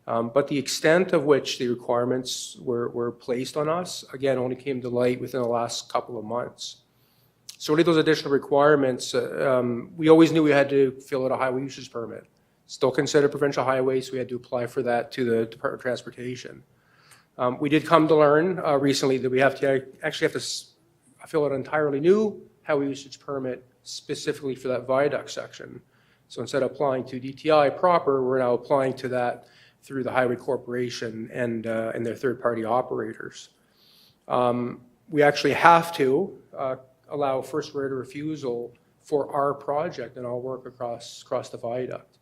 But the extent of which the requirements were placed on us, again, only came to light within the last couple of months. So really those additional requirements, we always knew we had to fill out a highway usage permit. Still considered provincial highway, so we had to apply for that to the Department of Transportation. We did come to learn recently that we actually have to fill out an entirely new highway usage permit specifically for that viaduct section. So instead of applying to DTI proper, we're now applying to that through the Highway Corporation and their third-party operators. We actually have to allow first right of refusal for our project and all work across the viaduct.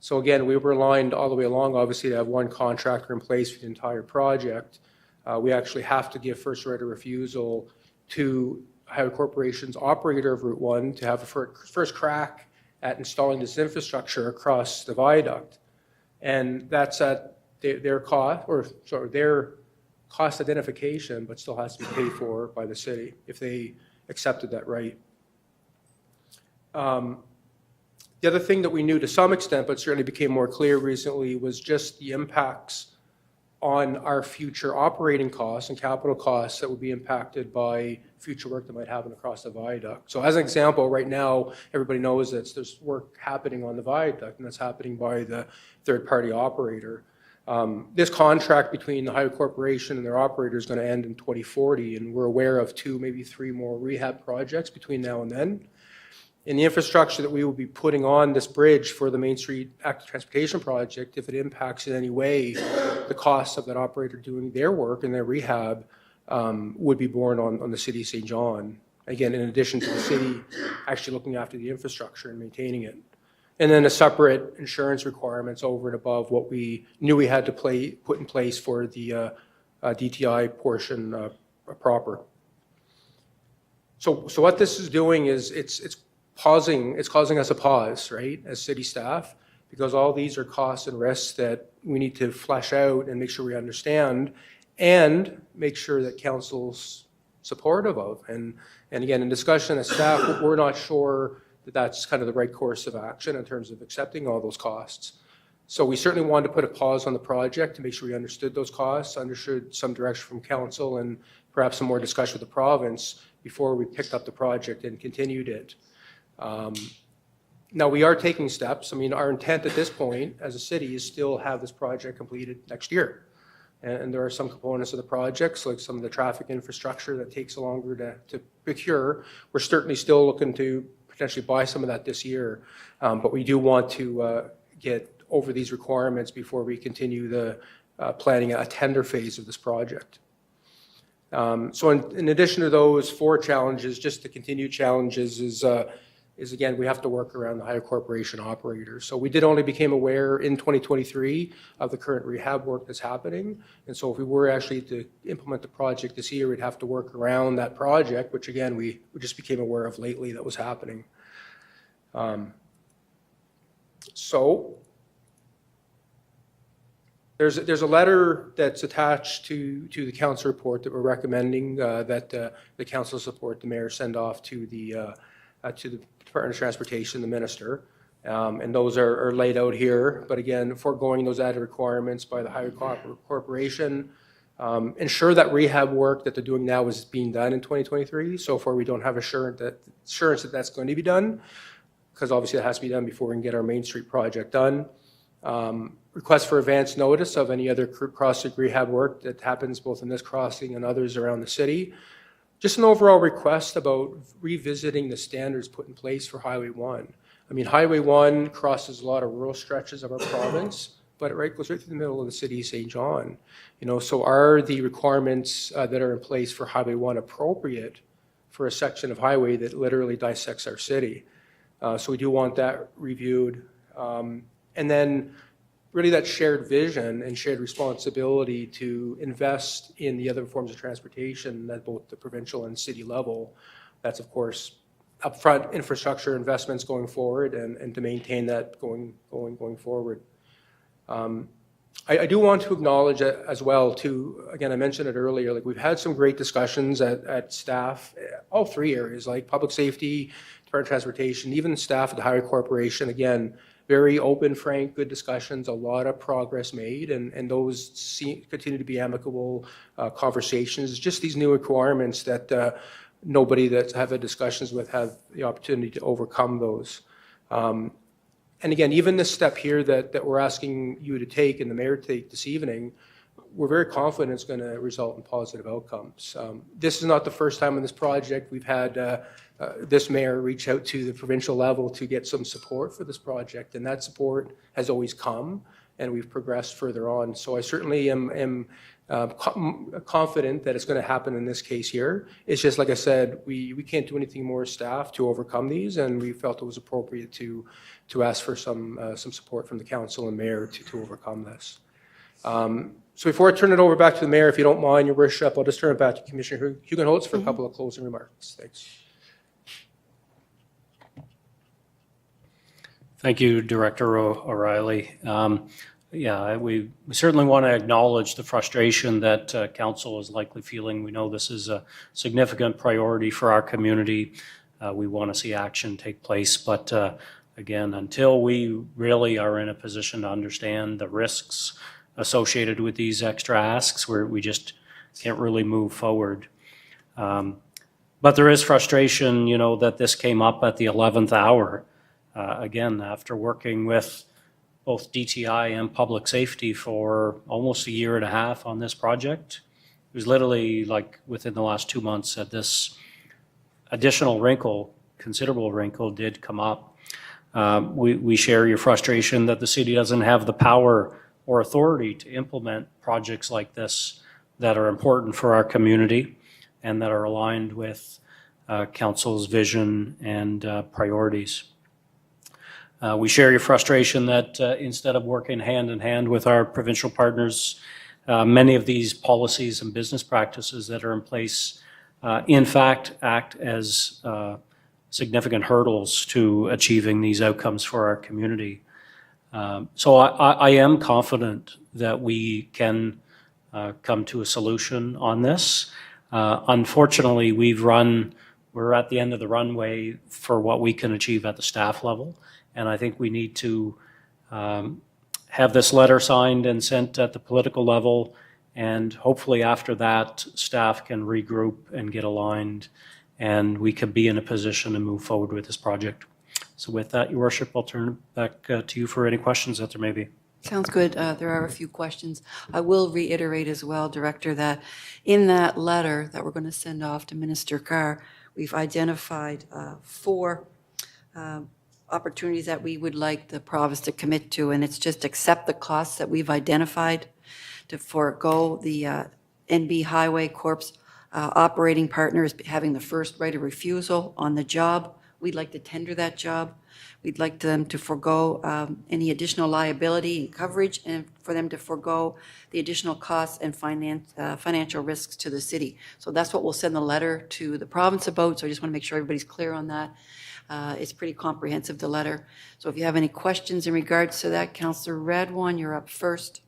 So again, we were aligned all the way along, obviously, to have one contractor in place for the entire project. We actually have to give first right of refusal to Highway Corporation's operator of Route 1 to have a first crack at installing this infrastructure across the viaduct. And that's at their cost, their cost identification, but still has to be paid for by the city if they accepted that right. The other thing that we knew to some extent, but certainly became more clear recently, was just the impacts on our future operating costs and capital costs that would be impacted by future work that might happen across the viaduct. So as an example, right now, everybody knows that there's work happening on the viaduct, and that's happening by the third-party operator. This contract between the Highway Corporation and their operator is going to end in 2040, and we're aware of 2, maybe 3 more rehab projects between now and then. In the infrastructure that we will be putting on this bridge for the Main Street Active Transportation Project, if it impacts in any way the costs of that operator doing their work and their rehab, would be borne on the City of St. John. Again, in addition to the city actually looking after the infrastructure and maintaining it. And then a separate insurance requirements over and above what we knew we had to put in place for the DTI portion proper. So what this is doing is it's causing us a pause, right, as city staff, because all these are costs and risks that we need to flesh out and make sure we understand and make sure that council's supportive of. And again, in discussion as staff, we're not sure that that's kind of the right course of action in terms of accepting all those costs. So we certainly wanted to put a pause on the project to make sure we understood those costs, understood some direction from council, and perhaps some more discussion with the province before we picked up the project and continued it. Now we are taking steps. I mean, our intent at this point as a city is still have this project completed next year. And there are some components of the projects, like some of the traffic infrastructure that takes longer to procure. We're certainly still looking to potentially buy some of that this year. But we do want to get over these requirements before we continue the planning a tender phase of this project. So in addition to those 4 challenges, just the continued challenges is is, again, we have to work around the Highway Corporation operators. So we did only became aware in 2023 of the current rehab work that's happening. And so if we were actually to implement the project this year, we'd have to work around that project, which again, we just became aware of lately that was happening. So there's a letter that's attached to the council report that we're recommending that the council support the mayor send off to the Department of Transportation, the minister. And those are laid out here. But again, foregoing those added requirements by the Highway Corporation, ensure that rehab work that they're doing now is being done in 2023. So far, we don't have assurance that that's going to be done, because obviously it has to be done before we can get our Main Street project done. Request for advance notice of any other crossing rehab work that happens both in this crossing and others around the city. Just an overall request about revisiting the standards put in place for Highway 1. I mean, Highway 1 crosses a lot of rural stretches of our province, but it goes right through the middle of the city of St. John. So are the requirements that are in place for Highway 1 appropriate for a section of highway that literally dissects our city? So we do want that reviewed. And then really that shared vision and shared responsibility to invest in the other forms of transportation at both the provincial and city level. That's, of course, upfront infrastructure investments going forward and to maintain that going forward. I do want to acknowledge as well, too, again, I mentioned it earlier, like we've had some great discussions at staff, all three areas, like public safety, Department of Transportation, even staff at the Highway Corporation, again, very open, frank, good discussions, a lot of progress made, and those continue to be amicable conversations. Just these new requirements that nobody that have had discussions with have the opportunity to overcome those. And again, even this step here that we're asking you to take and the mayor to take this evening, we're very confident it's going to result in positive outcomes. This is not the first time on this project we've had this mayor reach out to the provincial level to get some support for this project, and that support has always come, and we've progressed further on. So I certainly am confident that it's going to happen in this case here. It's just, like I said, we can't do anything more as staff to overcome these, and we felt it was appropriate to ask for some support from the council and mayor to overcome this. So before I turn it over back to the mayor, if you don't mind, your worship, I'll just turn it back to Commissioner Hugenholtz for a couple of closing remarks. Thanks. Thank you, Director O'Reilly. We certainly want to acknowledge the frustration that council is likely feeling. We know this is a significant priority for our community. We want to see action take place, but again, until we really are in a position to understand the risks associated with these extra asks, we just can't really move forward. But there is frustration, that this came up at the 11th hour. Again, after working with both DTI and public safety for almost a year and a half on this project, it was literally like within the last 2 months that this additional considerable wrinkle did come up. We share your frustration that the city doesn't have the power or authority to implement projects like this that are important for our community and that are aligned with council's vision and priorities. We share your frustration that instead of working hand in hand with our provincial partners, many of these policies and business practices that are in place, in fact, act as significant hurdles to achieving these outcomes for our community. So I am confident that we can come to a solution on this. Unfortunately, we're at the end of the runway for what we can achieve at the staff level. And I think we need to have this letter signed and sent at the political level. And hopefully after that, staff can regroup and get aligned, and we could be in a position to move forward with this project. So with that, Your Worship, I'll turn it back to you for any questions that there may be. Sounds good. There are a few questions. I will reiterate as well, Director, that in that letter that we're going to send off to Minister Carr, we've identified 4 opportunities that we would like the province to commit to, and it's just accept the costs that we've identified, to forego the NB Highway Corp's operating partners having the first right of refusal on the job we'd like to tender that job. We'd like them to forego any additional liability and coverage, and for them to forego the additional costs and financial risks to the city. So that's what we'll send the letter to the province about, so I just want to make sure everybody's clear on that. It's pretty comprehensive, the letter. So if you have any questions in regards to that, Councillor Radwan, you're up first.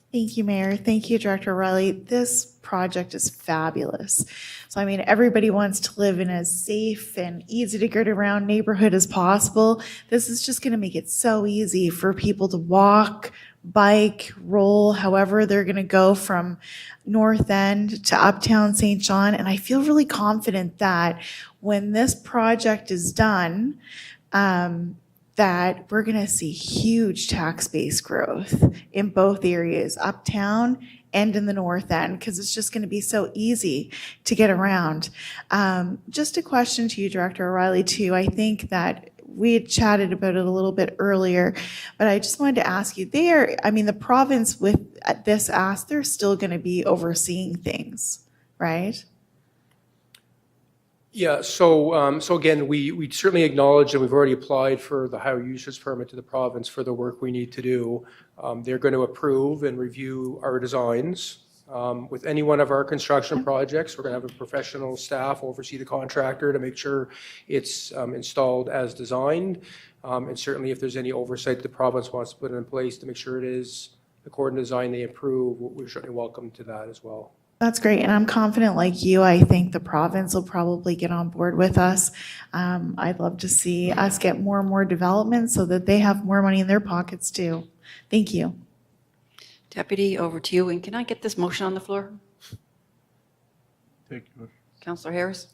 Thank you, Mayor. Thank you, Director Riley. This project is fabulous. So, I mean, everybody wants to live in as safe and easy to get around neighborhood as possible. This is just going to make it so easy for people to walk, bike, roll, however they're going to go from North End to Uptown St. John. And I feel really confident that when this project is done, that we're going to see huge tax base growth in both areas, Uptown and in the North End, because it's just going to be so easy to get around. Just a question to you, Director O'Reilly, too. I think that we had chatted about it a little bit earlier, but I just wanted to ask you there, I mean, the province with this ask, they're still going to be overseeing things, right? Yeah, so again, we certainly acknowledge that we've already applied for the highway usage permit to the province for the work we need to do. They're going to approve and review our designs. With any one of our construction projects, we're going to have a professional staff oversee the contractor to make sure it's installed as designed. And certainly if there's any oversight the province wants to put in place to make sure it is according to design they approve, we're certainly welcome to that as well. That's great, and I'm confident like you, I think the province will probably get on board with us. I'd love to see us get more and more development so that they have more money in their pockets too. Thank you. Deputy, over to you. And can I get this motion on the floor? Thank you. Councillor Harris?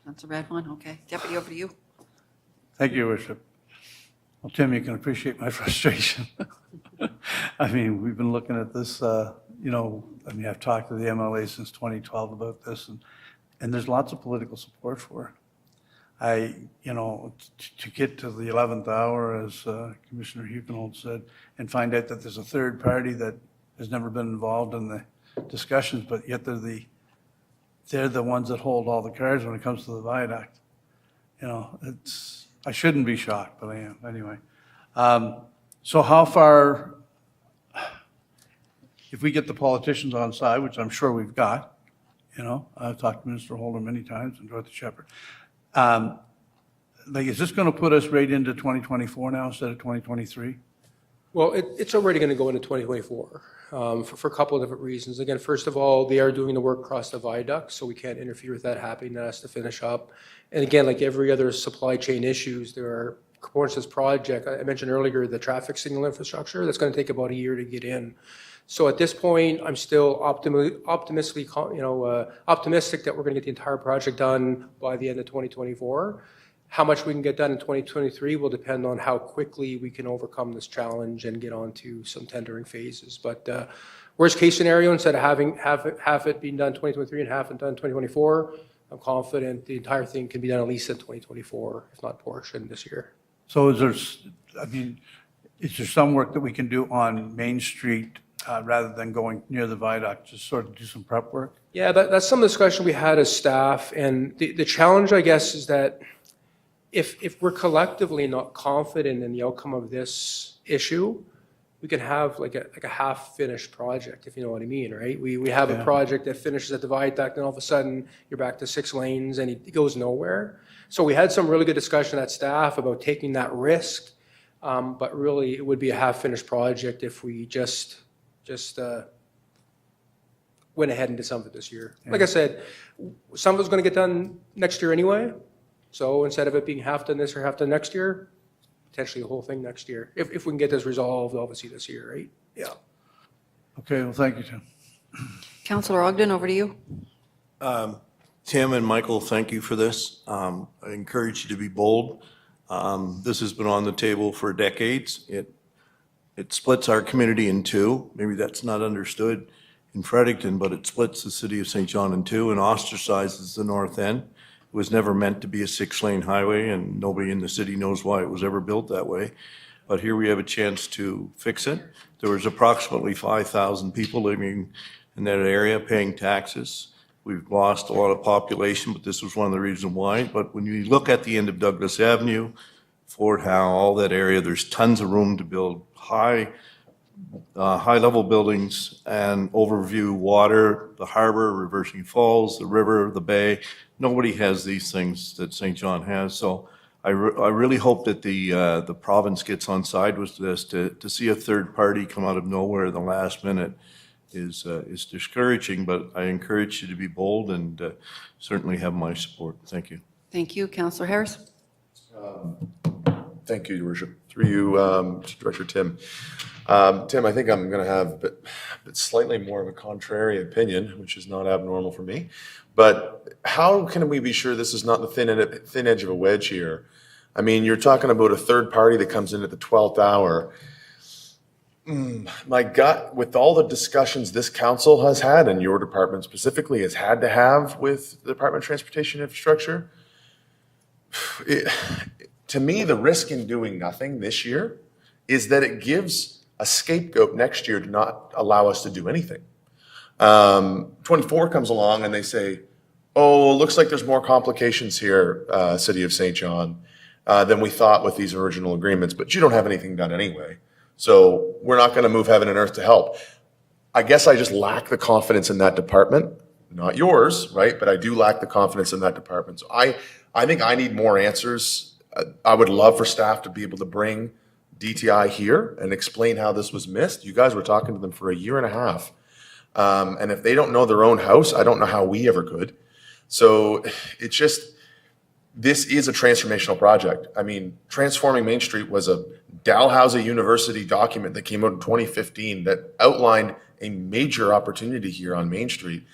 Councillor Radwan, okay. Deputy, over to you. Thank you, Your Worship. Well, Tim, you can appreciate my frustration. I mean, we've been looking at this, I've talked to the MLA since 2012 about this, and there's lots of political support for it. To get to the 11th hour, as Commissioner Hugenhold said, and find out that there's a third party that has never been involved in the discussions, but yet they're the ones that hold all the cards when it comes to the viaduct. I shouldn't be shocked, but I am anyway. So how far, if we get the politicians on side, which I'm sure we've got, I've talked to Minister Holder many times and Dorothy Shepherd. Is this going to put us right into 2024 now instead of 2023? Well, it's already going to go into 2024 for a couple of different reasons. Again, first of all, they are doing the work across the viaduct, so we can't interfere with that happening. That has to finish up. And again, like every other supply chain issues, there are components of this project. I mentioned earlier the traffic signal infrastructure. That's going to take about a year to get in. So at this point, I'm still optimistic that we're going to get the entire project done by the end of 2024. How much we can get done in 2023 will depend on how quickly we can overcome this challenge and get on to some tendering phases. But worst case scenario, instead of having half it being done 2023 and half it done 2024, I'm confident the entire thing can be done at least in 2024, if not portion this year. So is there some work that we can do on Main Street rather than going near the viaduct, just sort of do some prep work? Yeah, that's some discussion we had as staff. And the challenge, I guess, is that if we're collectively not confident in the outcome of this issue, we can have like a half-finished project, if you know what I mean, right? We have a project that finishes at the viaduct, and all of a sudden you're back to 6 lanes, and it goes nowhere. So we had some really good discussion at staff about taking that risk, but really it would be a half-finished project if we just went ahead and did some of it this year. Like I said, some of it's going to get done next year anyway. So instead of it being half done this or half done next year, potentially the whole thing next year, if we can get this resolved, obviously this year, right? Yeah. Okay, well, thank you, Tim. Councillor Ogden, over to you. Tim and Michael, thank you for this. I encourage you to be bold. This has been on the table for decades. It splits our community in two. Maybe that's not understood in Fredericton, but it splits the city of St. John in two and ostracizes the north end. It was never meant to be a 6-lane highway, and nobody in the city knows why it was ever built that way. But here we have a chance to fix it. There was approximately 5,000 people living in that area paying taxes. We've lost a lot of population, but this was one of the reasons why. But when you look at the end of Douglas Avenue, Fort Howe, all that area, there's tons of room to build high-level buildings and overview water, the harbor, Reversing Falls, the river, the bay. Nobody has these things that St. John has. So I really hope that the province gets on side with this. To see a third party come out of nowhere at the last minute is discouraging, but I encourage you to be bold and certainly have my support. Thank you. Thank you. Councillor Harris? Thank you, Your Worship. Through you, to Director Tim. Tim, I think I'm going to have but slightly more of a contrary opinion, which is not abnormal for me. But how can we be sure this is not the thin edge of a wedge here? I mean, you're talking about a third party that comes in at the 12th hour. My gut, with all the discussions this council has had, and your department specifically has had to have with the Department of Transportation Infrastructure, to me, the risk in doing nothing this year is that it gives a scapegoat next year to not allow us to do anything. 24 comes along and they say, oh, looks like there's more complications here, City of St. John, than we thought with these original agreements, but you don't have anything done anyway. So we're not going to move heaven and earth to help. I guess I just lack the confidence in that department, not yours, right? But I do lack the confidence in that department. So I think I need more answers. I would love for staff to be able to bring DTI here and explain how this was missed. You guys were talking to them for a year and a half. And if they don't know their own house, I don't know how we ever could. So it's just, this is a transformational project. I mean, Transforming Main Street was a Dalhousie University document that came out in 2015 that outlined a major opportunity here on Main Street.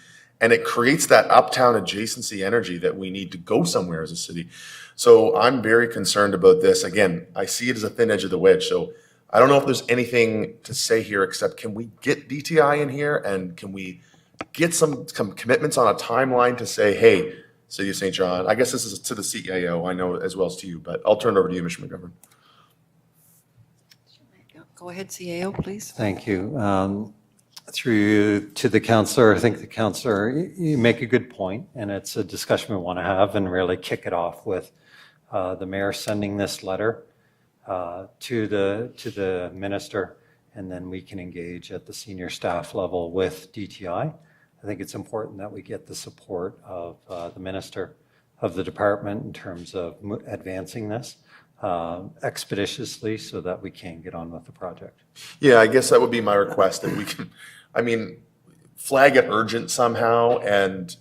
And it creates that uptown adjacency energy that we need to go somewhere as a city. So I'm very concerned about this. Again, I see it as a thin edge of the wedge. So I don't know if there's anything to say here except can we get DTI in here and can we get some commitments on a timeline to say, hey, City of St. John, I guess this is to the CAO, I know as well as to you, but I'll turn it over to you, Mr. McGovern. Go ahead, CAO, please. Thank you. Through you to the councillor, I think the councillor, you make a good point, and it's a discussion we want to have and really kick it off with the mayor sending this letter to the minister, and then we can engage at the senior staff level with DTI. I think it's important that we get the support of the minister of the department in terms of advancing this expeditiously so that we can get on with the project. Yeah, I guess that would be my request, that we can, I mean, flag it urgent somehow, and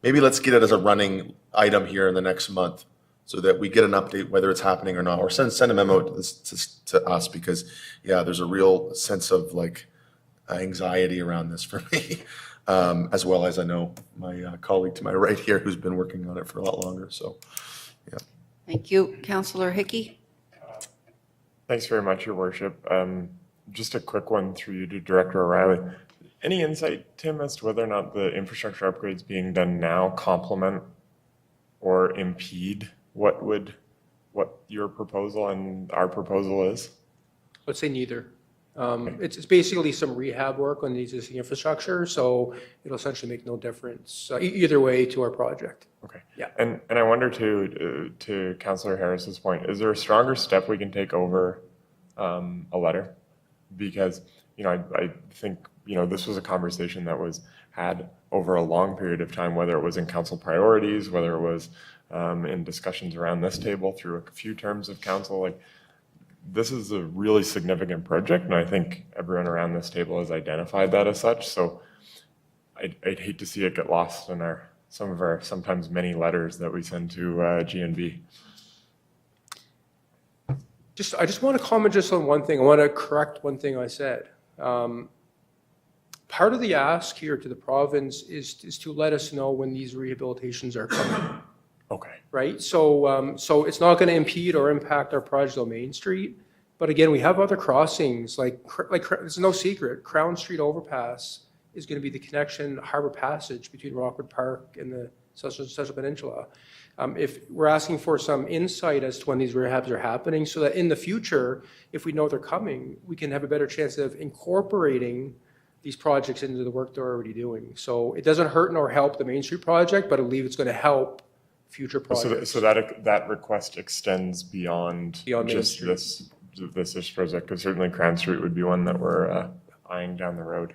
maybe let's get it as a running item here in the next month so that we get an update whether it's happening or not, or send a memo to us, because yeah, there's a real sense of like anxiety around this for me. As well as I know my colleague to my right here who's been working on it for a lot longer. So, yeah. Thank you. Councillor Hickey? Thanks very much, Your Worship. Just a quick one through you to Director O'Reilly. Any insight, Tim, as to whether or not the infrastructure upgrades being done now complement or impede what your proposal and our proposal is? Let's say neither. It's basically some rehab work on the existing infrastructure, so it'll essentially make no difference either way to our project. Okay. Yeah. And I wonder to Councillor Harris's point, is there a stronger step we can take over a letter? Because, you know, I think, you know, this was a conversation that was had over a long period of time, whether it was in council priorities, whether it was in discussions around this table through a few terms of council. Like, this is a really significant project, and I think everyone around this table has identified that as such. So I'd hate to see it get lost in some of our sometimes many letters that we send to GNB. I just want to comment just on one thing. I want to correct one thing I said. Part of the ask here to the province is to let us know when these rehabilitations are coming. Okay. Right? So it's not going to impede or impact our project on Main Street. But again, we have other crossings, like it's no secret, Crown Street Overpass is going to be the connection, Harbor Passage between Rockwood Park and the Central Peninsula. If we're asking for some insight as to when these rehabs are happening, so that in the future, if we know they're coming, we can have a better chance of incorporating these projects into the work they're already doing. So it doesn't hurt nor help the Main Street project, but I believe it's going to help future projects. So that request extends beyond Beyond Main just Street. this project, because certainly Cran Street would be one that we're eyeing down the road.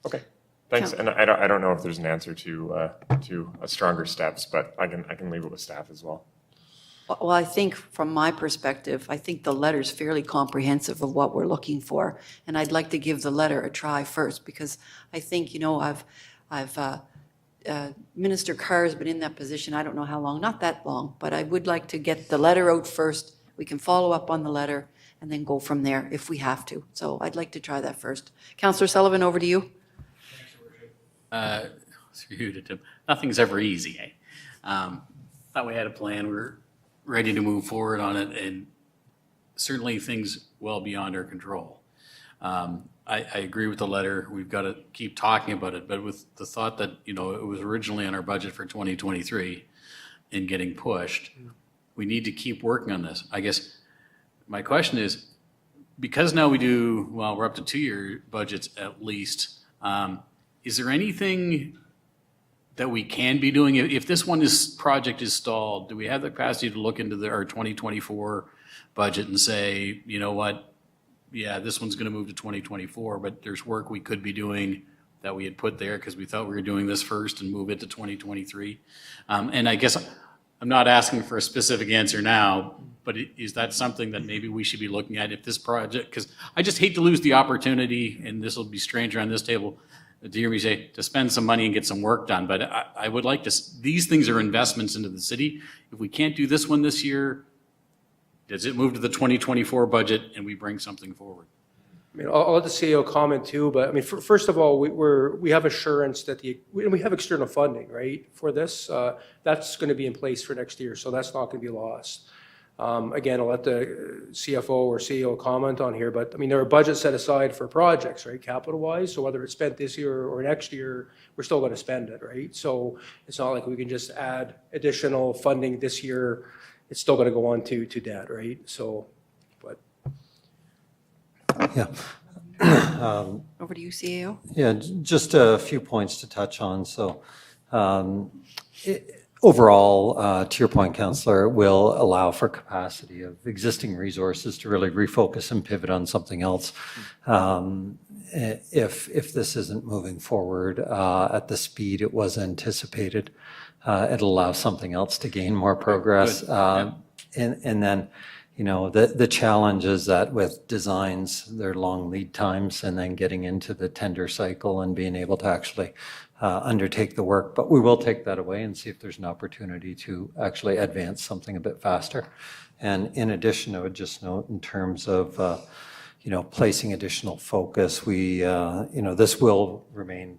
Okay, thanks. And I don't know if there's an answer to a stronger steps, but I can leave it with staff as well. Well, I think from my perspective, I think the letter's fairly comprehensive of what we're looking for. And I'd like to give the letter a try first, because I think, Minister Carr has been in that position, I don't know how long, not that long, but I would like to get the letter out first. We can follow up on the letter and then go from there if we have to. So I'd like to try that first. Councillor Sullivan, over to you. Through you to Tim. Nothing's ever easy, eh? Thought we had a plan. We're ready to move forward on it, and certainly things well beyond our control. I agree with the letter. We've got to keep talking about it, but with the thought that, it was originally on our budget for 2023 and getting pushed, we need to keep working on this. I guess my question is, because now we're up to 2-year budgets at least, is there anything that we can be doing? If this project is stalled, do we have the capacity to look into our 2024 budget and say, you know what, yeah, this one's going to move to 2024, but there's work we could be doing that we had put there because we thought we were doing this first and move it to 2023? And I guess I'm not asking for a specific answer now, but is that something that maybe we should be looking at if this project, because I just hate to lose the opportunity, and this will be stranger on this table, to hear me say, to spend some money and get some work done. But I would like to, these things are investments into the city. If we can't do this one this year, does it move to the 2024 budget and we bring something forward? I mean, I'll let the CEO comment too, but I mean, first of all, we have assurance that we have external funding, right, for this. That's going to be in place for next year, so that's not going to be lost. Again, I'll let the CFO or CEO comment on here, but I mean, there are budgets set aside for projects, right, capital-wise. So whether it's spent this year or next year, we're still going to spend it, right? So it's not like we can just add additional funding this year. It's still going to go on to debt, right? So, but. Yeah. Over to you, CEO. Yeah, just a few points to touch on. So overall, to your point, Councillor, it will allow for capacity of existing resources to really refocus and pivot on something else. If this isn't moving forward at the speed it was anticipated, it'll allow something else to gain more progress. And then, the challenge is that with designs, they're long lead times, and then getting into the tender cycle and being able to actually undertake the work. But we will take that away and see if there's an opportunity to actually advance something a bit faster. And in addition, I would just note in terms of, placing additional focus, this will remain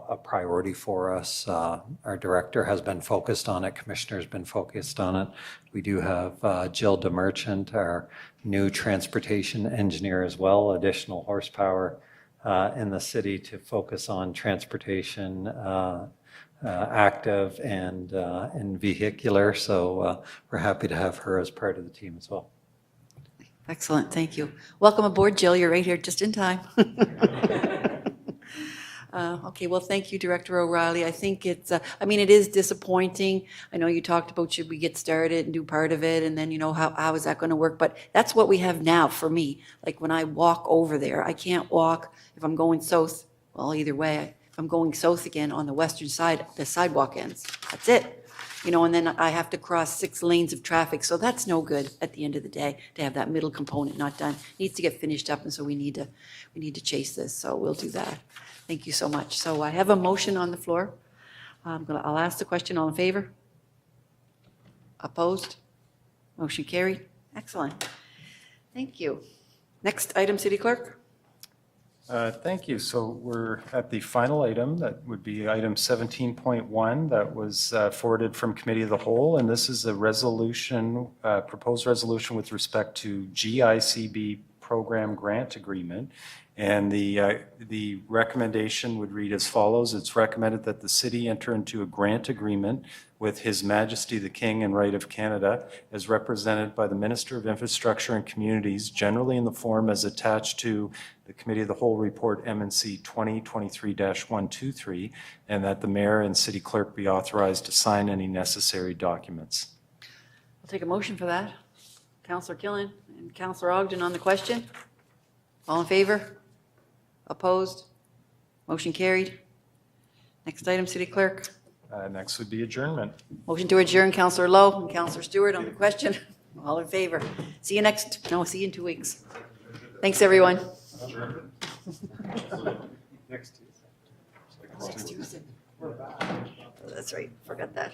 a priority for us. Our director has been focused on it. Commissioner's been focused on it. We do have Jill DeMerchant, our new transportation engineer as well, additional horsepower in the city to focus on transportation, active and vehicular. So we're happy to have her as part of the team as well. Excellent, thank you. Welcome aboard, Jill. You're right here just in time. Okay, well, thank you, Director O'Reilly. I think it is disappointing. I know you talked about should we get started and do part of it, and then, how is that going to work? But that's what we have now for me. Like when I walk over there, I can't walk if I'm going south. Well, either way, if I'm going south again on the western side, the sidewalk ends. That's it. And then I have to cross 6 lanes of traffic. So that's no good at the end of the day to have that middle component not done. It needs to get finished up, and so we need to chase this. So we'll do that. Thank you so much. So I have a motion on the floor. I'll ask the question. All in favor? Opposed? Motion carried. Excellent. Thank you. Next item, City Clerk. Thank you. So we're at the final item. That would be item 17.1 that was forwarded from Committee of the Whole. And this is a resolution, proposed resolution with respect to GICB program grant agreement And the recommendation would read as follows. It's recommended that the city enter into a grant agreement with His Majesty the King and Right of Canada as represented by the Minister of Infrastructure and Communities, generally in the form as attached to the Committee of the Whole Report M&C 2023-123, and that the mayor and city clerk be authorized to sign any necessary documents. I'll take a motion for that. Counselor Killen and Counselor Ogden on the question. All in favor? Opposed? Motion carried. Next item, City Clerk. Next would be adjournment. Motion to adjourn, Counselor Lowe and Counselor Stewart on the question. All in favor? See you see you in 2 weeks. Thanks, everyone. Next Tuesday. That's right, forgot that.